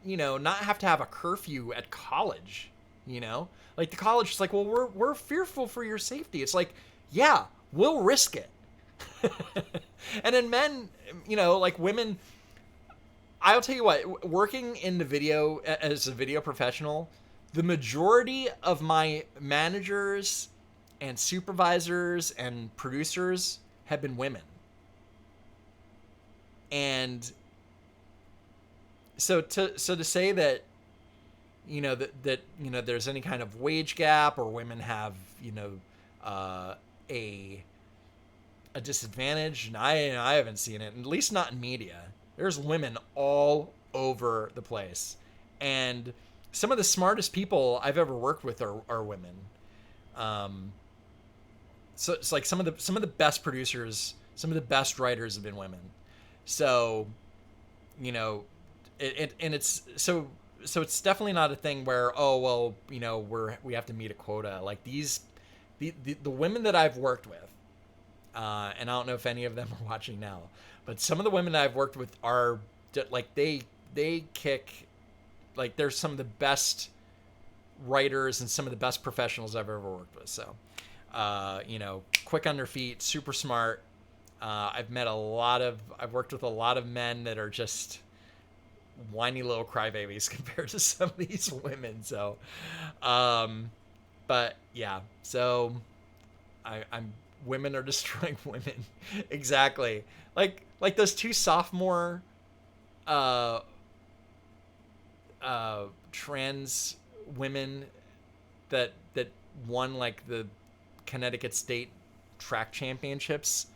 you know, not have to have a curfew at college, you know? Like, the college is like, well, we're fearful for your safety. It's like, yeah, we'll risk it. And then men, you know, like women, I'll tell you what, working in the video, as a video professional, the majority of my managers and supervisors and producers have been women. And so to say that, you know, that you know, there's any kind of wage gap or women have, you know, a disadvantage, and I haven't seen it, at least not in media. There's women all over the place, and some of the smartest people I've ever worked with are women. So it's like some of the best producers, some of the best writers have been women. So, you know, it's it's definitely not a thing where, oh well, you know, we have to meet a quota. Like the women that I've worked with, and I don't know if any of them are watching now, but some of the women that I've worked with are like they kick, like they're some of the best writers and some of the best professionals I've ever worked with. So, you know, quick on their feet, super smart. I've worked with a lot of men that are just whiny little crybabies compared to some of these women. So, but yeah, so I'm women are destroying women. Exactly. Like those two sophomore trans women that won like the Connecticut State track championships.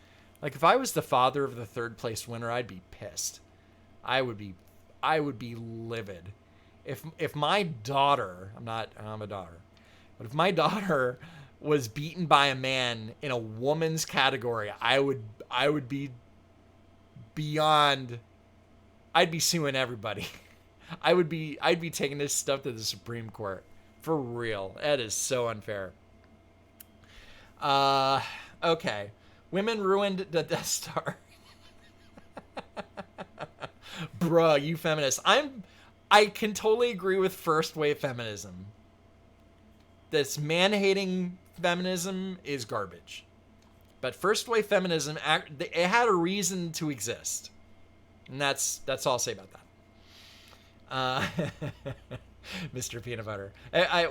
Like if I was the father of the third place winner, I'd be pissed. I would be livid. If my daughter, I'm a daughter, but if my daughter was beaten by a man in a woman's category, I would be beyond. I'd be suing everybody. I'd be taking this stuff to the Supreme Court. For real. That is so unfair. Okay. Women ruined the Death Star. Bruh, you feminists. I can totally agree with first wave feminism. This man-hating feminism is garbage. But first wave feminism, it had a reason to exist. And that's all I'll say about that. Mr. Peanut Butter.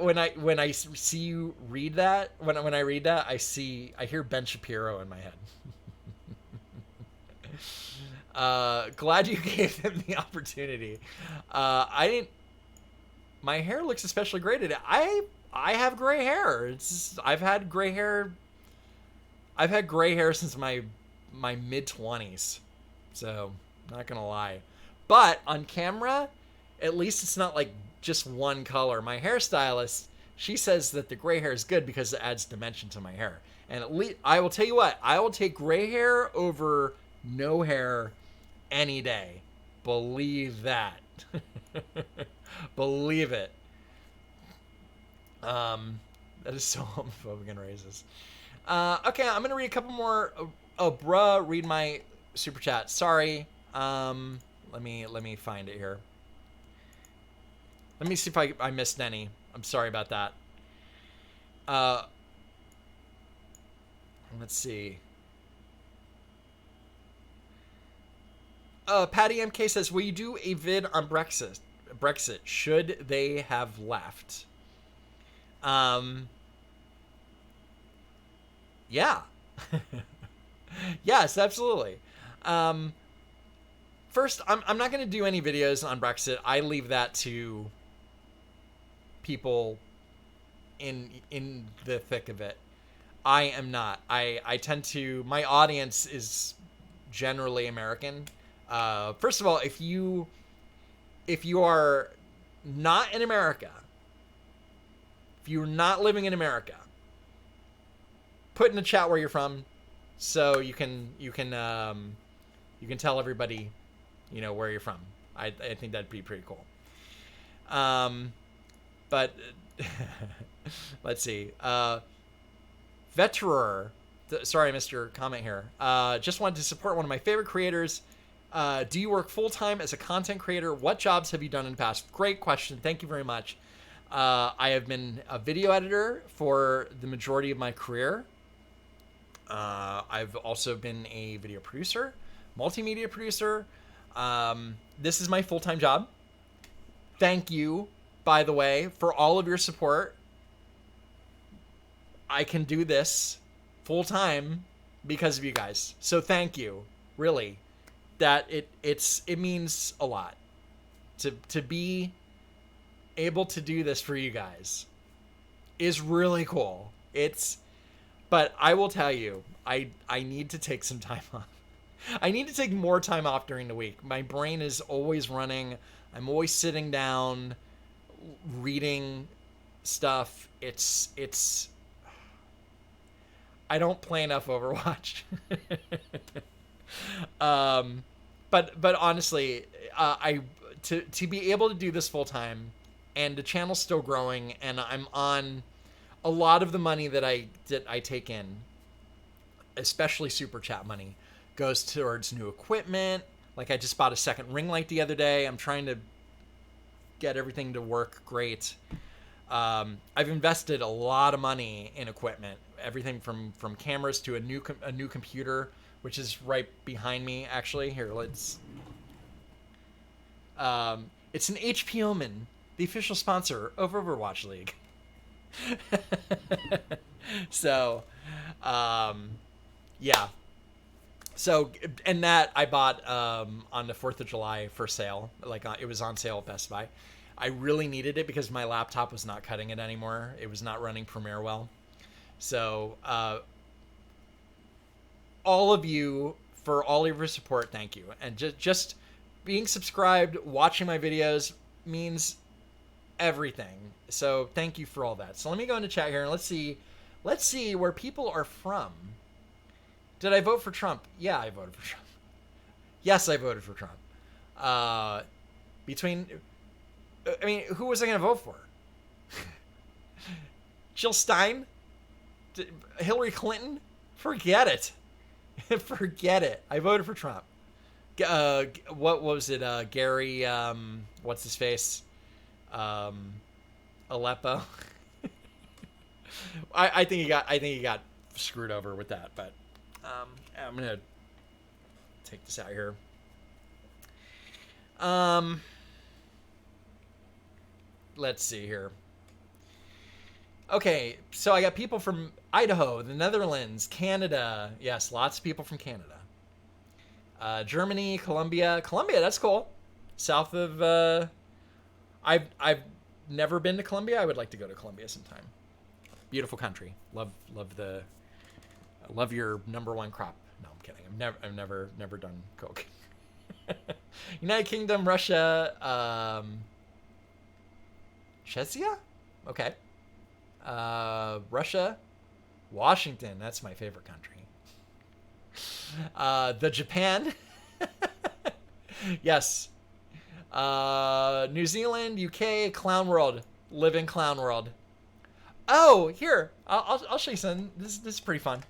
When I see you read that, when I read that, I hear Ben Shapiro in my head. Glad you gave him the opportunity. My hair looks especially great today. I have gray hair. I've had gray hair since my mid-20s. So, not gonna lie. But on camera, at least it's not like just one color. My hairstylist, she says that the gray hair is good because it adds dimension to my hair. And at least I will tell you what, I will take gray hair over no hair any day. Believe that. Believe it. That is so homophobic and racist. Okay, I'm gonna read a couple more. Oh, bruh, read my super chat. Sorry. Let me find it here. Let me see if I missed any. I'm sorry about that. Let's see. Patty MK says, will you do a vid on Brexit? Should they have left? Yeah. Yes, absolutely. First, I'm not going to do any videos on Brexit. I leave that to people in the thick of it. I am not. I tend to, my audience is generally American. First of all, if you are not in America, if you're not living in America, put in the chat where you're from, so you can tell everybody, you know, where you're from. I think that'd be pretty cool. But let's see. Veterer, sorry, Mr. Comment here. Just wanted to support one of my favorite creators. Do you work full-time as a content creator? What jobs have you done in the past? Great question. Thank you very much. I have been a video editor for the majority of my career. I've also been a video producer, multimedia producer. This is my full-time job. Thank you, by the way, for all of your support. I can do this full-time because of you guys. So thank you, really. That it means a lot to be able to do this for you guys is really cool. But I will tell you, I need to take some time off. I need to take more time off during the week. My brain is always running. I'm always sitting down, reading stuff. It's I don't play enough Overwatch. But honestly, to be able to do this full time, and the channel's still growing, and I'm on a lot of the money that I take in, especially super chat money, goes towards new equipment. Like I just bought a second ring light the other day. I'm trying to get everything to work great. I've invested a lot of money in equipment, everything from cameras to a new computer, which is right behind me, actually. Here, let's... it's an HP Omen, the official sponsor of Overwatch League. So, yeah. So, and that I bought on the 4th of July for sale. Like, it was on sale at Best Buy. I really needed it because my laptop was not cutting it anymore. It was not running Premiere well. So, all of you, for all of your support, thank you. And just being subscribed, watching my videos means everything. So thank you for all that. So let me go into chat here and let's see where people are from. Did I vote for Trump? Yeah, I voted for Trump. Yes, I voted for Trump. Who was I going to vote for? Jill Stein? Hillary Clinton? Forget it. Forget it. I voted for Trump. What was it? Gary, what's his face? Aleppo. I think he got screwed over with that, but I'm gonna take this out here. Let's see here. Okay, so I got people from Idaho, the Netherlands, Canada. Yes, lots of people from Canada. Germany, Colombia. Colombia, that's cool. South of... I've never been to Colombia. I would like to go to Colombia sometime. Beautiful country. Love your #1 crop. No, I'm kidding. I've never done coke. United Kingdom, Russia, Czechia? Okay. Russia, Washington. That's my favorite country. The Japan. Yes. New Zealand, UK, Clown World. Live in Clown World. Oh, here. I'll show you something. This is pretty fun.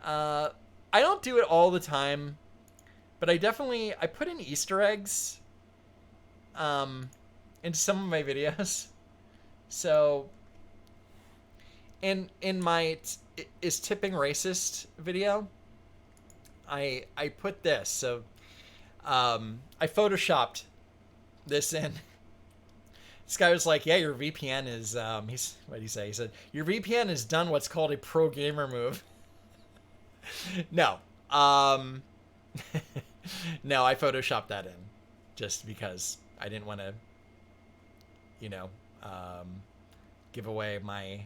I don't do it all the time, but I put in Easter eggs. into some of my videos. So in my is tipping racist video, I put this. So I photoshopped this in. This guy was like, yeah, your VPN is what did he say? He said, your VPN has done what's called a pro gamer move. No. No, I photoshopped that in just because I didn't want to, give away my...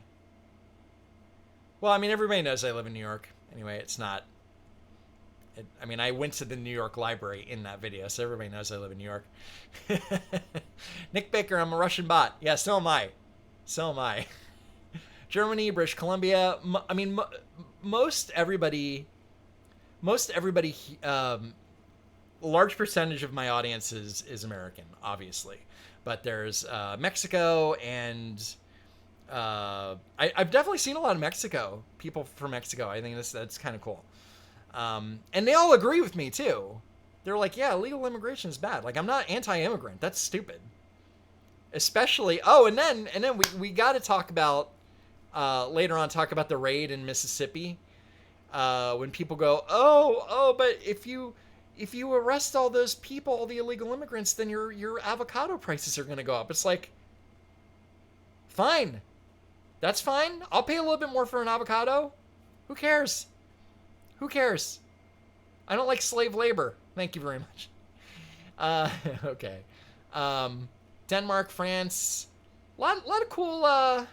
Well, I mean, everybody knows I live in New York. Anyway, it's not... I went to the New York Library in that video, so everybody knows I live in New York. Nick Baker, I'm a Russian bot. Yeah, so am I. So am I. Germany, British Columbia. Most everybody... a large percentage of my audience is American, obviously. But there's Mexico and... I've definitely seen a lot of Mexico. People from Mexico. I think that's kind of cool. And they all agree with me too. They're like, yeah, illegal immigration is bad. Like, I'm not anti-immigrant. That's stupid. Especially, and then we got to talk about, later on, talk about the raid in Mississippi. When people go, but if you arrest all those people, all the illegal immigrants, then your avocado prices are going to go up. It's like, fine. That's fine. I'll pay a little bit more for an avocado. Who cares? Who cares? I don't like slave labor. Thank you very much. Okay. Denmark, France. Lot of cool,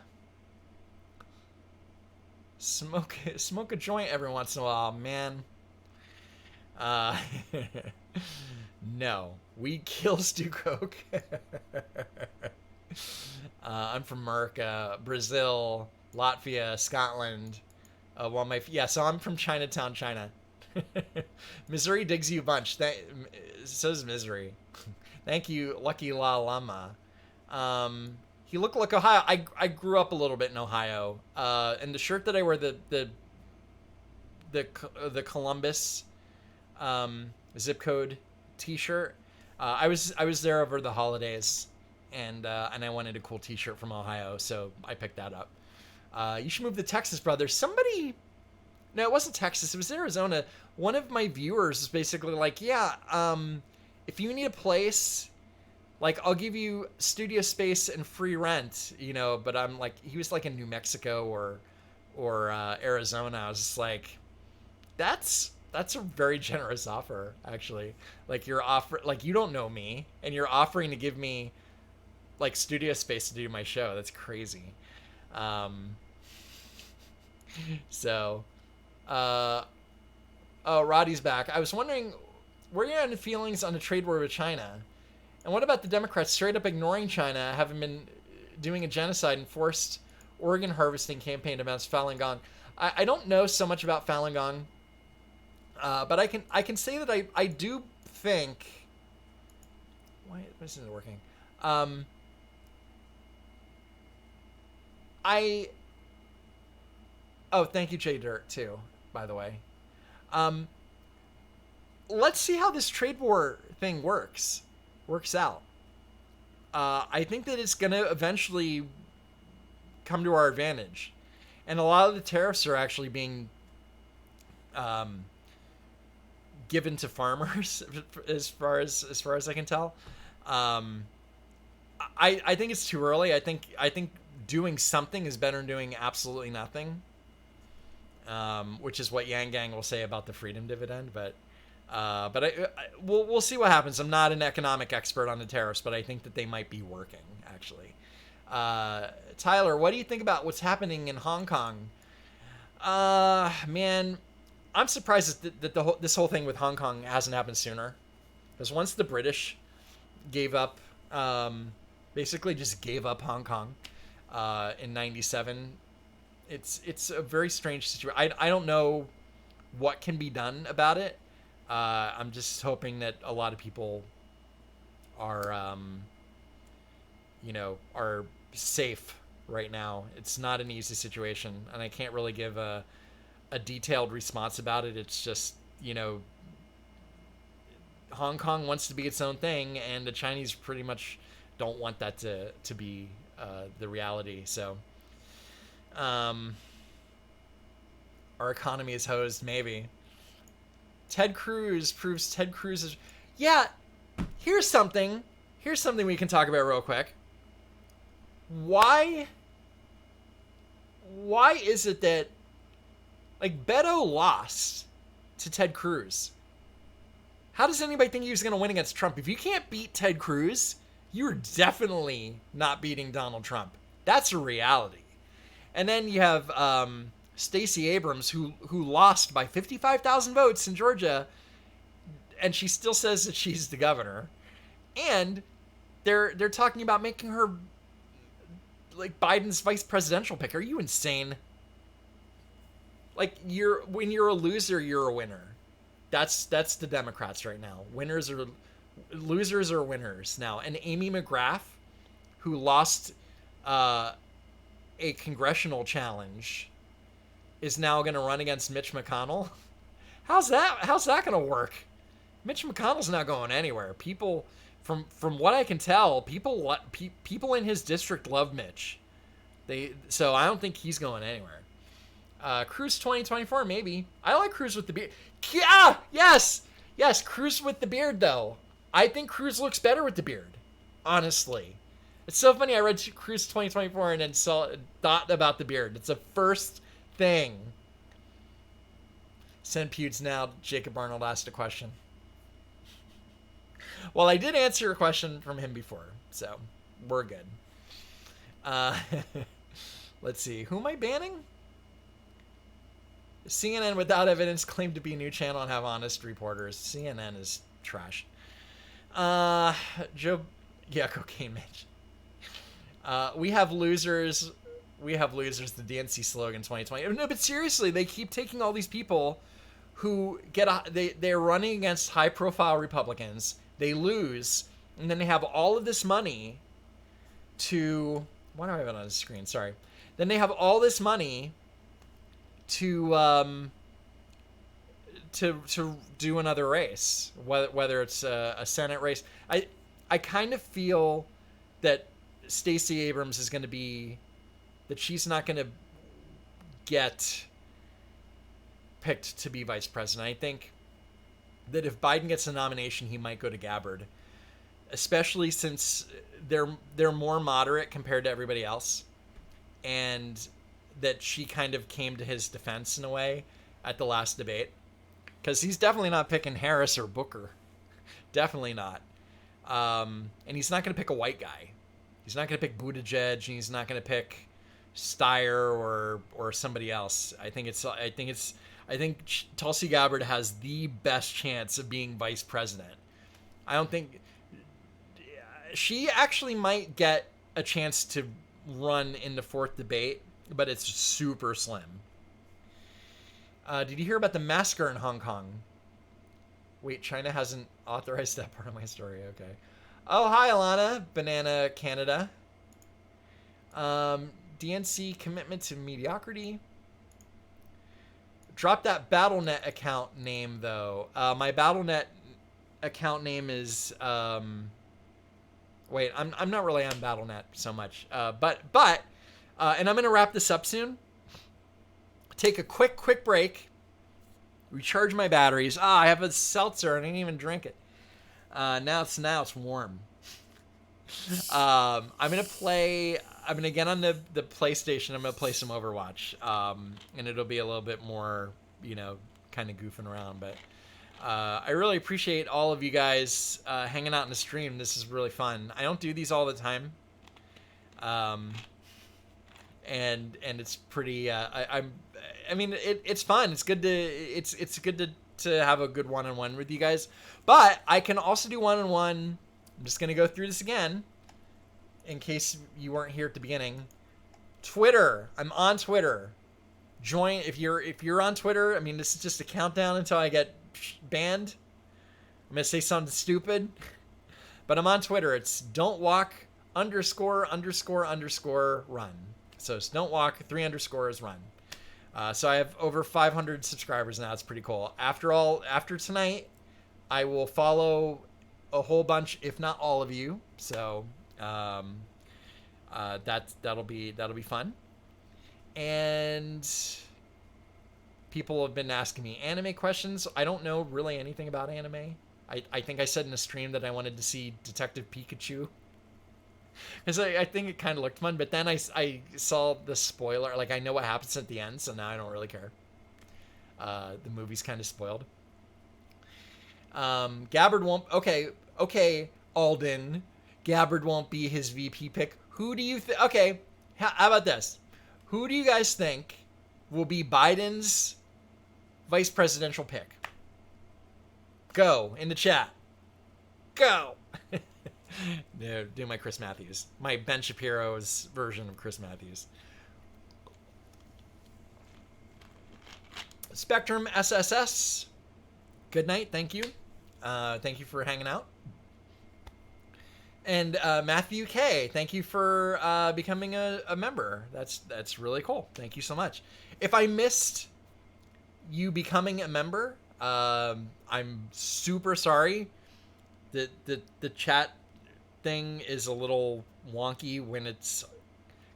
smoke a joint every once in a while, man. No. Weed kills do coke. I'm from America, Brazil, Latvia, Scotland. So I'm from Chinatown, China. Missouri digs you a bunch. So does Missouri. Thank you, Lucky La Llama. He looked like Ohio. I grew up a little bit in Ohio. And the shirt that I wear, the Columbus zip code T-shirt. I was there over the holidays, and I wanted a cool T-shirt from Ohio, so I picked that up. You should move to Texas, brother. Somebody... No, it wasn't Texas. It was Arizona. One of my viewers is basically like, yeah, if you need a place, like, I'll give you studio space and free rent, but I'm like, he was like in New Mexico or Arizona. I was just like, that's a very generous offer, actually. Like, you don't know me, and you're offering to give me, like, studio space to do my show. That's crazy. Roddy's back. I was wondering, were you any feelings on the trade war with China? And what about the Democrats straight up ignoring China, having been doing a genocide and forced organ harvesting campaign against Falun Gong? I don't know so much about Falun Gong, but I can say that I do think... Why isn't it working? Thank you, J Dirt, too, by the way. Let's see how this trade war thing works out. I think that it's going to eventually come to our advantage. And a lot of the tariffs are actually being given to farmers, as far as I can tell. I think it's too early. I think doing something is better than doing absolutely nothing. Which is what Yang Gang will say about the freedom dividend, but we'll see what happens. I'm not an economic expert on the tariffs, but I think that they might be working, actually. Tyler, what do you think about what's happening in Hong Kong? Man, I'm surprised that this whole thing with Hong Kong hasn't happened sooner. Because once the British gave up, basically just gave up Hong Kong in 97, it's a very strange situation. I don't know what can be done about it. I'm just hoping that a lot of people are, are safe right now. It's not an easy situation, and I can't really give a detailed response about it. It's just, Hong Kong wants to be its own thing, and the Chinese pretty much don't want that to be the reality. So, our economy is hosed, maybe. Ted Cruz proves Ted Cruz is... Yeah, here's something we can talk about real quick. Why is it that, like, Beto lost to Ted Cruz? How does anybody think he was going to win against Trump? If you can't beat Ted Cruz, you're definitely not beating Donald Trump. That's a reality. And then you have Stacey Abrams, who lost by 55,000 votes in Georgia, and she still says that she's the governor. And they're talking about making her like Biden's vice presidential pick. Are you insane? Like, when you're a loser, you're a winner. That's the Democrats right now. Losers are winners now. And Amy McGrath, who lost a congressional challenge, is now going to run against Mitch McConnell. How's that going to work? Mitch McConnell's not going anywhere. People, from what I can tell, people in his district love Mitch. So I don't think he's going anywhere. Cruz 2024, maybe. I like Cruz with the beard. Yeah, yes, Cruz with the beard, though. I think Cruz looks better with the beard, honestly. It's so funny. I read Cruz 2024 and then thought about the beard. It's the first thing. Send Pewds now. Jacob Arnold asked a question. Well, I did answer a question from him before, so we're good. Let's see. Who am I banning? CNN without evidence claimed to be a new channel and have honest reporters. CNN is trash. Cocaine Mitch. We have losers. The DNC slogan 2020. No, but seriously, they keep taking all these people who they're running against high-profile Republicans. They lose, and then they have all of this money to... Why do I have it on the screen? Sorry. Then they have all this money to do another race, whether it's a Senate race. I kind of feel that Stacey Abrams is going to be... that she's not going to get picked to be vice president. I think that if Biden gets a nomination, he might go to Gabbard, especially since they're more moderate compared to everybody else, and that she kind of came to his defense in a way at the last debate, because he's definitely not picking Harris or Booker. Definitely not. And he's not going to pick a white guy. He's not going to pick Buttigieg, and he's not going to pick Steyer or somebody else. I think Tulsi Gabbard has the best chance of being vice president. I don't think she actually might get a chance to run in the fourth debate, but it's super slim. Did you hear about the massacre in Hong Kong? Wait, China hasn't authorized that part of my story. Okay. Oh, hi, Alana. Banana Canada. DNC commitment to mediocrity. Drop that BattleNet account name, though. My BattleNet account name is... wait, I'm not really on BattleNet so much. But and I'm going to wrap this up soon. Take a quick break. Recharge my batteries. I have a seltzer and I didn't even drink it. Now it's warm. I'm going to get on the PlayStation. I'm going to play some Overwatch. And it'll be a little bit more, kind of goofing around. But I really appreciate all of you guys hanging out in the stream. This is really fun. I don't do these all the time. And it's pretty, it's fun. It's good to have a good one-on-one with you guys. But I can also do one-on-one. I'm just going to go through this again in case you weren't here at the beginning. Twitter. I'm on Twitter. Join if you're on Twitter. This is just a countdown until I get banned. I'm going to say something stupid. But I'm on Twitter. It's don't walk ___run. So it's don't walk 3 underscores run. So I have over 500 subscribers now. It's pretty cool. After tonight, I will follow a whole bunch, if not all of you. So That'll be fun. And people have been asking me anime questions. I don't know really anything about anime. I think I said in a stream that I wanted to see Detective Pikachu. Because I think it kind of looked fun, but then I saw the spoiler. Like, I know what happens at the end, so now I don't really care. The movie's kind of spoiled. Gabbard won't... Okay, Alden. Gabbard won't be his VP pick. Who do you think... Okay, how about this? Who do you guys think will be Biden's vice presidential pick? Go in the chat. Go. No, do my Chris Matthews. My Ben Shapiro's version of Chris Matthews. Spectrum SSS. Good night. Thank you. Thank you for hanging out. And Matthew K, thank you for becoming a member. That's really cool. Thank you so much. If I missed you becoming a member, I'm super sorry. The chat thing is a little wonky when it's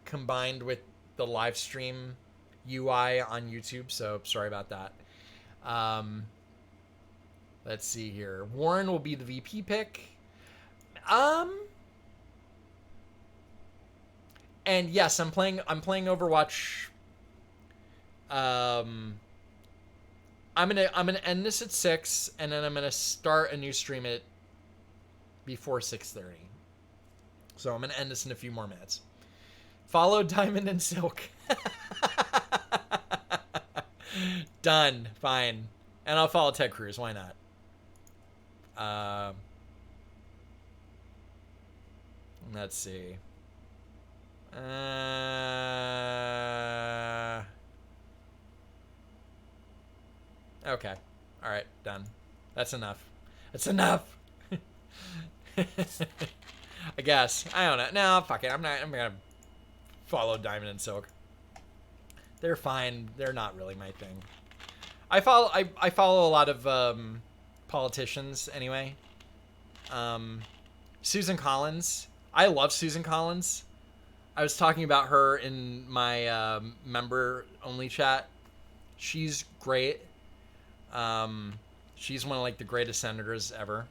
combined with the live stream UI on YouTube, so sorry about that. Let's see here. Warren will be the VP pick. And yes, I'm playing Overwatch. I'm gonna end this at 6, and then I'm gonna start a new stream at before 6:30. So I'm gonna end this in a few more minutes. Follow Diamond and Silk. Done. Fine. And I'll follow Ted Cruz. Why not? Let's see. Okay. All right. Done. That's enough. That's enough. I guess. I don't know. No, fuck it. I'm gonna follow Diamond and Silk. They're fine. They're not really my thing. I follow a lot of politicians anyway. Susan Collins. I love Susan Collins. I was talking about her in my member only chat. She's great. She's one of like the greatest senators ever.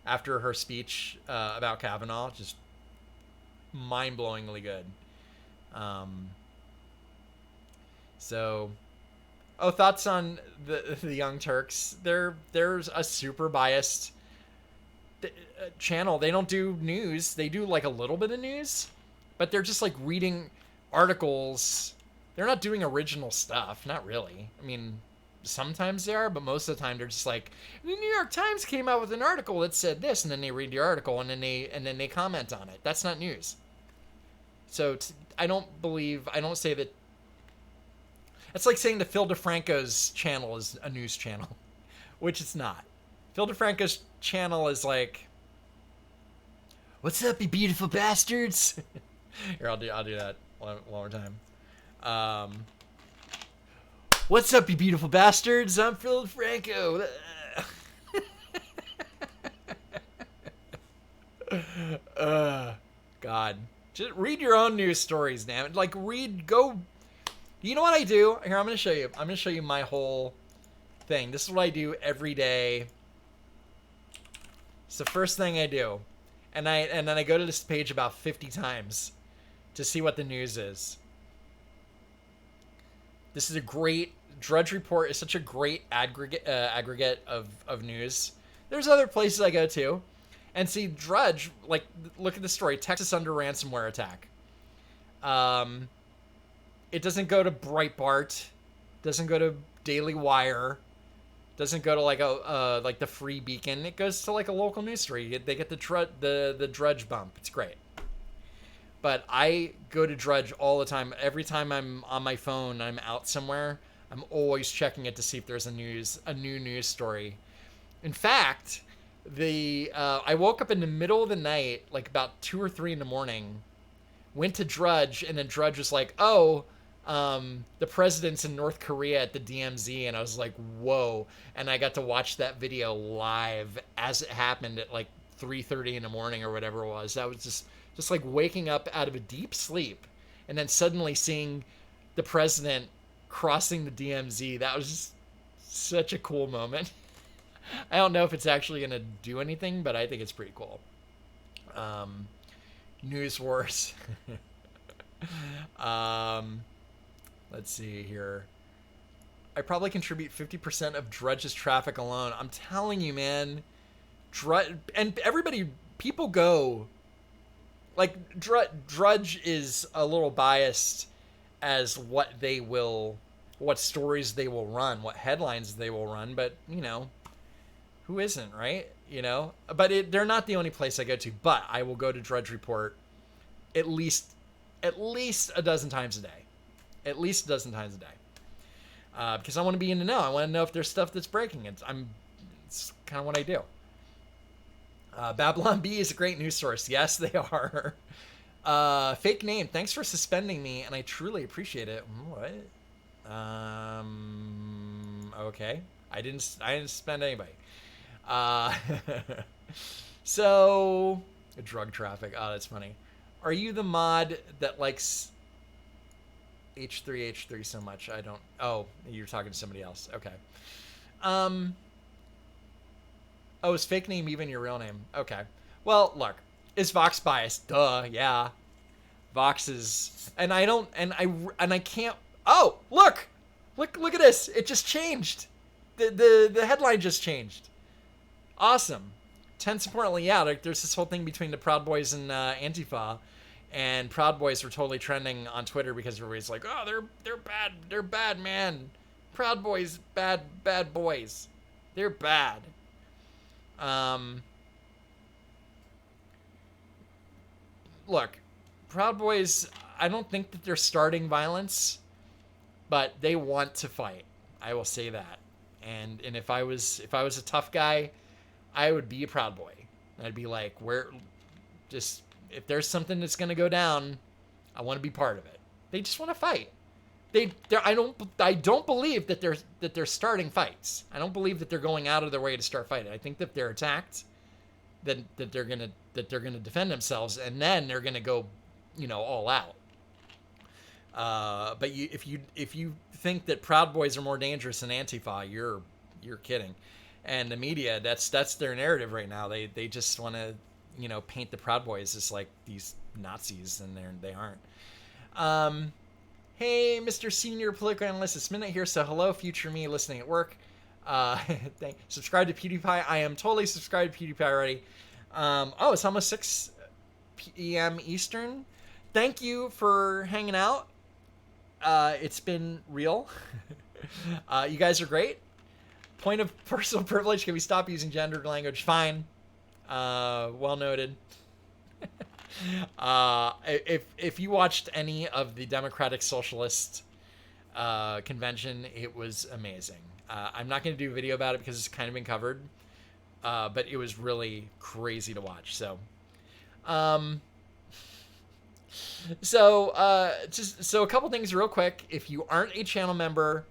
After her speech about Kavanaugh, just mind-blowingly good. Thoughts on the Young Turks? There's a super biased channel. They don't do news. They do like a little bit of news, but they're just like reading articles. They're not doing original stuff. Not really. I mean, sometimes they are, but most of the time they're just like, the New York Times came out with an article that said this, and then they read the article and then they comment on it. That's not news. So I don't say that. It's like saying that Phil DeFranco's channel is a news channel, which it's not. Phil DeFranco's channel is like, "What's up, you beautiful bastards?" Here, I'll do that one more time. What's up, you beautiful bastards? I'm Phil DeFranco. God. Just read your own news stories, damn it. Like, go. You know what I do? Here, I'm going to show you. I'm going to show you my whole thing. This is what I do every day. It's the first thing I do. And then I go to this page about 50 times to see what the news is. This is a great... Drudge Report is such a great aggregate of news. There's other places I go to. And see, Drudge, like, look at the story. Texas under ransomware attack. It doesn't go to Breitbart. Doesn't go to Daily Wire. Doesn't go to like like the Free Beacon. It goes to like a local news story. They get the Drudge bump. It's great. But I go to Drudge all the time. Every time I'm on my phone, I'm out somewhere, I'm always checking it to see if there's a new news story. In fact, I woke up in the middle of the night, like about 2 or 3 in the morning, went to Drudge, and then Drudge was like, the president's in North Korea at the DMZ, and I was like, whoa. And I got to watch that video live as it happened at like 3:30 in the morning or whatever it was. That was just like waking up out of a deep sleep and then suddenly seeing the president crossing the DMZ. That was just such a cool moment. I don't know if it's actually going to do anything, but I think it's pretty cool. News Wars. Let's see here. I probably contribute 50% of Drudge's traffic alone. I'm telling you, man. And everybody, people go. Like, Drudge is a little biased as what stories they will run, what headlines they will run, but, you know, who isn't, right? You know? But they're not the only place I go to, but I will go to Drudge Report at least a dozen times a day. At least a dozen times a day. Because I want to be in the know. I want to know if there's stuff that's breaking. It's kind of what I do. Babylon Bee is a great news source. Yes, they are. Fake name. Thanks for suspending me, and I truly appreciate it. What? Okay. I didn't suspend anybody. So, drug traffic. Oh, that's funny. Are you the mod that likes H3 so much? I don't. Oh, you're talking to somebody else. Okay. Oh, is fake name even your real name? Okay. Well, look, is Vox biased? Duh, yeah. Vox is, and I don't, and I can't. Oh, look at this! It just changed. The headline just changed. Awesome. Tense importantly, yeah. Like, there's this whole thing between the Proud Boys and Antifa, and Proud Boys were totally trending on Twitter because everybody's like, oh, they're bad, man. Proud Boys, bad boys. They're bad. Look, Proud Boys, I don't think that they're starting violence, but they want to fight. I will say that. And if I was a tough guy, I would be a Proud Boy. I'd be like, if there's something that's going to go down, I want to be part of it. They just want to fight. I don't believe that they're starting fights. I don't believe that they're going out of their way to start fighting. I think that if they're attacked, that they're gonna defend themselves, and then they're gonna go, all out. But if you think that Proud Boys are more dangerous than Antifa, you're kidding. And the media, that's their narrative right now. They just want to paint the Proud Boys as like these Nazis, and they aren't. Hey, Mr. Senior Political Analyst, it's Minute here, so hello, future me listening at work. Subscribe to PewDiePie. I am totally subscribed to PewDiePie already. It's almost 6 p.m. Eastern. Thank you for hanging out. It's been real. You guys are great. Point of personal privilege, can we stop using gendered language? Fine. Well noted. If you watched any of the Democratic Socialist convention, it was amazing. I'm not going to do a video about it because it's kind of been covered, but it was really crazy to watch. So a couple things real quick. If you aren't a channel member,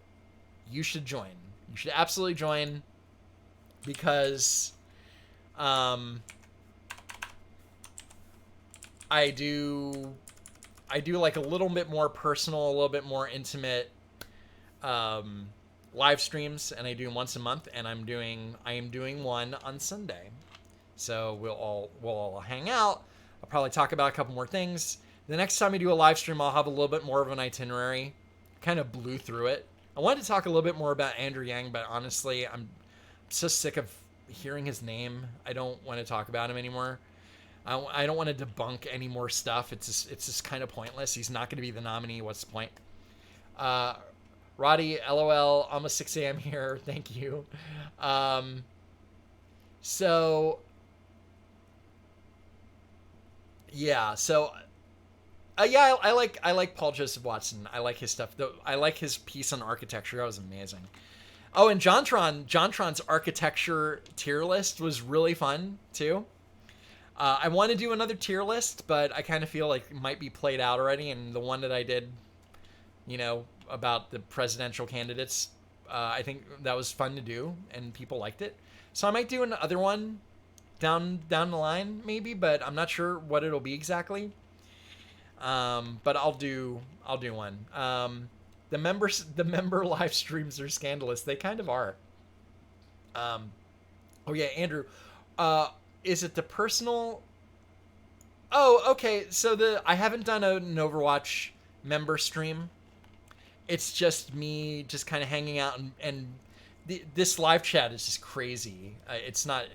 you should join. You should absolutely join, because I do like a little bit more personal, a little bit more intimate live streams, and I do them once a month, and I am doing one on Sunday. So we'll all hang out. I'll probably talk about a couple more things. The next time I do a live stream, I'll have a little bit more of an itinerary. Kind of blew through it. I wanted to talk a little bit more about Andrew Yang, but honestly, I'm so sick of hearing his name. I don't want to talk about him anymore. I don't want to debunk any more stuff. It's just kind of pointless. He's not going to be the nominee. What's the point? Roddy, LOL, almost 6 a.m. here. Thank you. I like Paul Joseph Watson. I like his stuff. I like his piece on architecture. That was amazing. Oh, and Jontron's architecture tier list was really fun too. I want to do another tier list, but I kind of feel like it might be played out already. And the one that I did, about the presidential candidates, I think that was fun to do, and people liked it. So I might do another one. down the line maybe, but I'm not sure what it'll be exactly. But I'll do one. The member live streams are scandalous. They kind of are. Oh yeah, Andrew. Is it the personal? Oh, okay. So I haven't done an Overwatch member stream. It's just me just kind of hanging out and this live chat is just crazy. It's not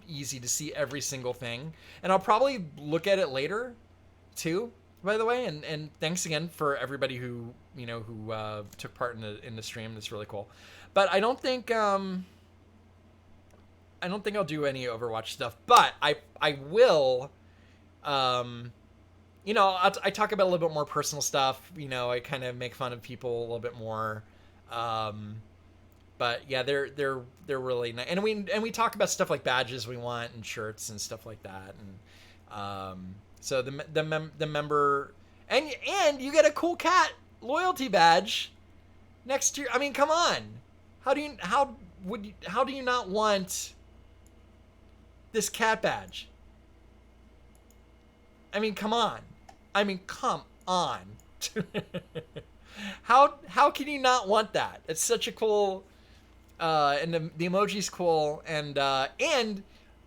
easy to see every single thing, and I'll probably look at it later too, by the way, and thanks again for everybody who took part in the stream. That's really cool. But I don't think I'll do any Overwatch stuff, but I will I talk about a little bit more personal stuff. I kind of make fun of people a little bit more. But yeah, they're really nice, and we talk about stuff like badges we want and shirts and stuff like that, and so the member and you get a cool cat loyalty badge next to your. I mean, come on, how do you not want this cat badge? I mean, come on. How can you not want that? It's such a cool. And the emoji's cool, and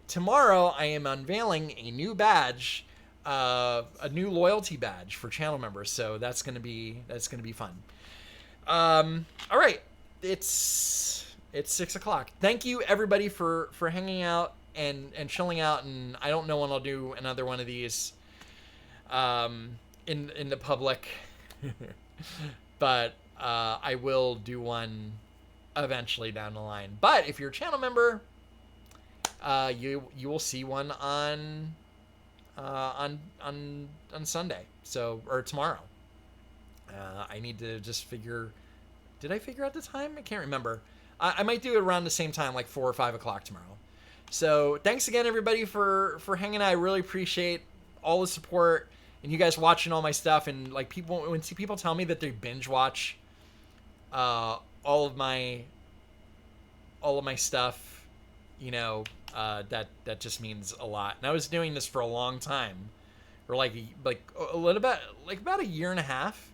tomorrow I am unveiling a new badge, a new loyalty badge for channel members. So that's gonna be fun. All right, it's 6 o'clock. Thank you everybody for hanging out and chilling out. And I don't know when I'll do another one of these, in the public, but I will do one eventually down the line. But if you're a channel member, you will see one on Sunday, or tomorrow. I need to just figure. Did I figure out the time? I can't remember. I might do it around the same time, like 4 or 5 o'clock tomorrow. So thanks again, everybody, for hanging out. I really appreciate all the support and you guys watching all my stuff. And like when people tell me that they binge watch all of my stuff, that just means a lot. And I was doing this for a long time, or like a little bit, like about a year and a half.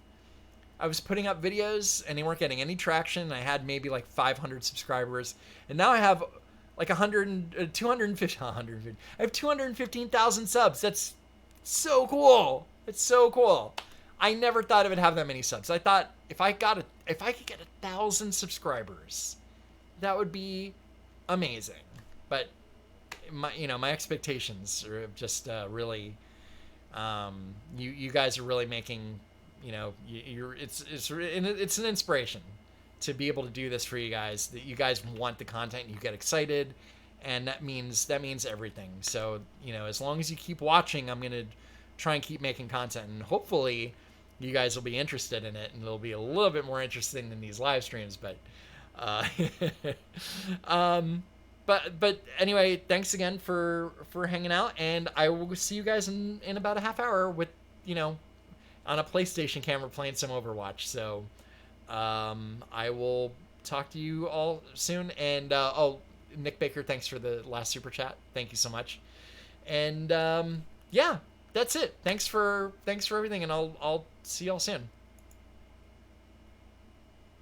I was putting up videos and they weren't getting any traction. I had maybe like 500 subscribers, and now I have like 250. I have 215,000 subs. That's so cool. It's so cool. I never thought I would have that many subs. I thought if I could get 1,000 subscribers, that would be amazing. But my expectations are just really. You guys are really making. It's an inspiration to be able to do this for you guys. That you guys want the content, you get excited, and that means everything. So as long as you keep watching, I'm gonna try and keep making content, and hopefully you guys will be interested in it, and it'll be a little bit more interesting than these live streams. But but anyway, thanks again for hanging out, and I will see you guys in about a half hour with on a PlayStation camera playing some Overwatch. So I will talk to you all soon. And Nick Baker, thanks for the last super chat. Thank you so much. And yeah, that's it. Thanks for everything, and I'll see y'all soon.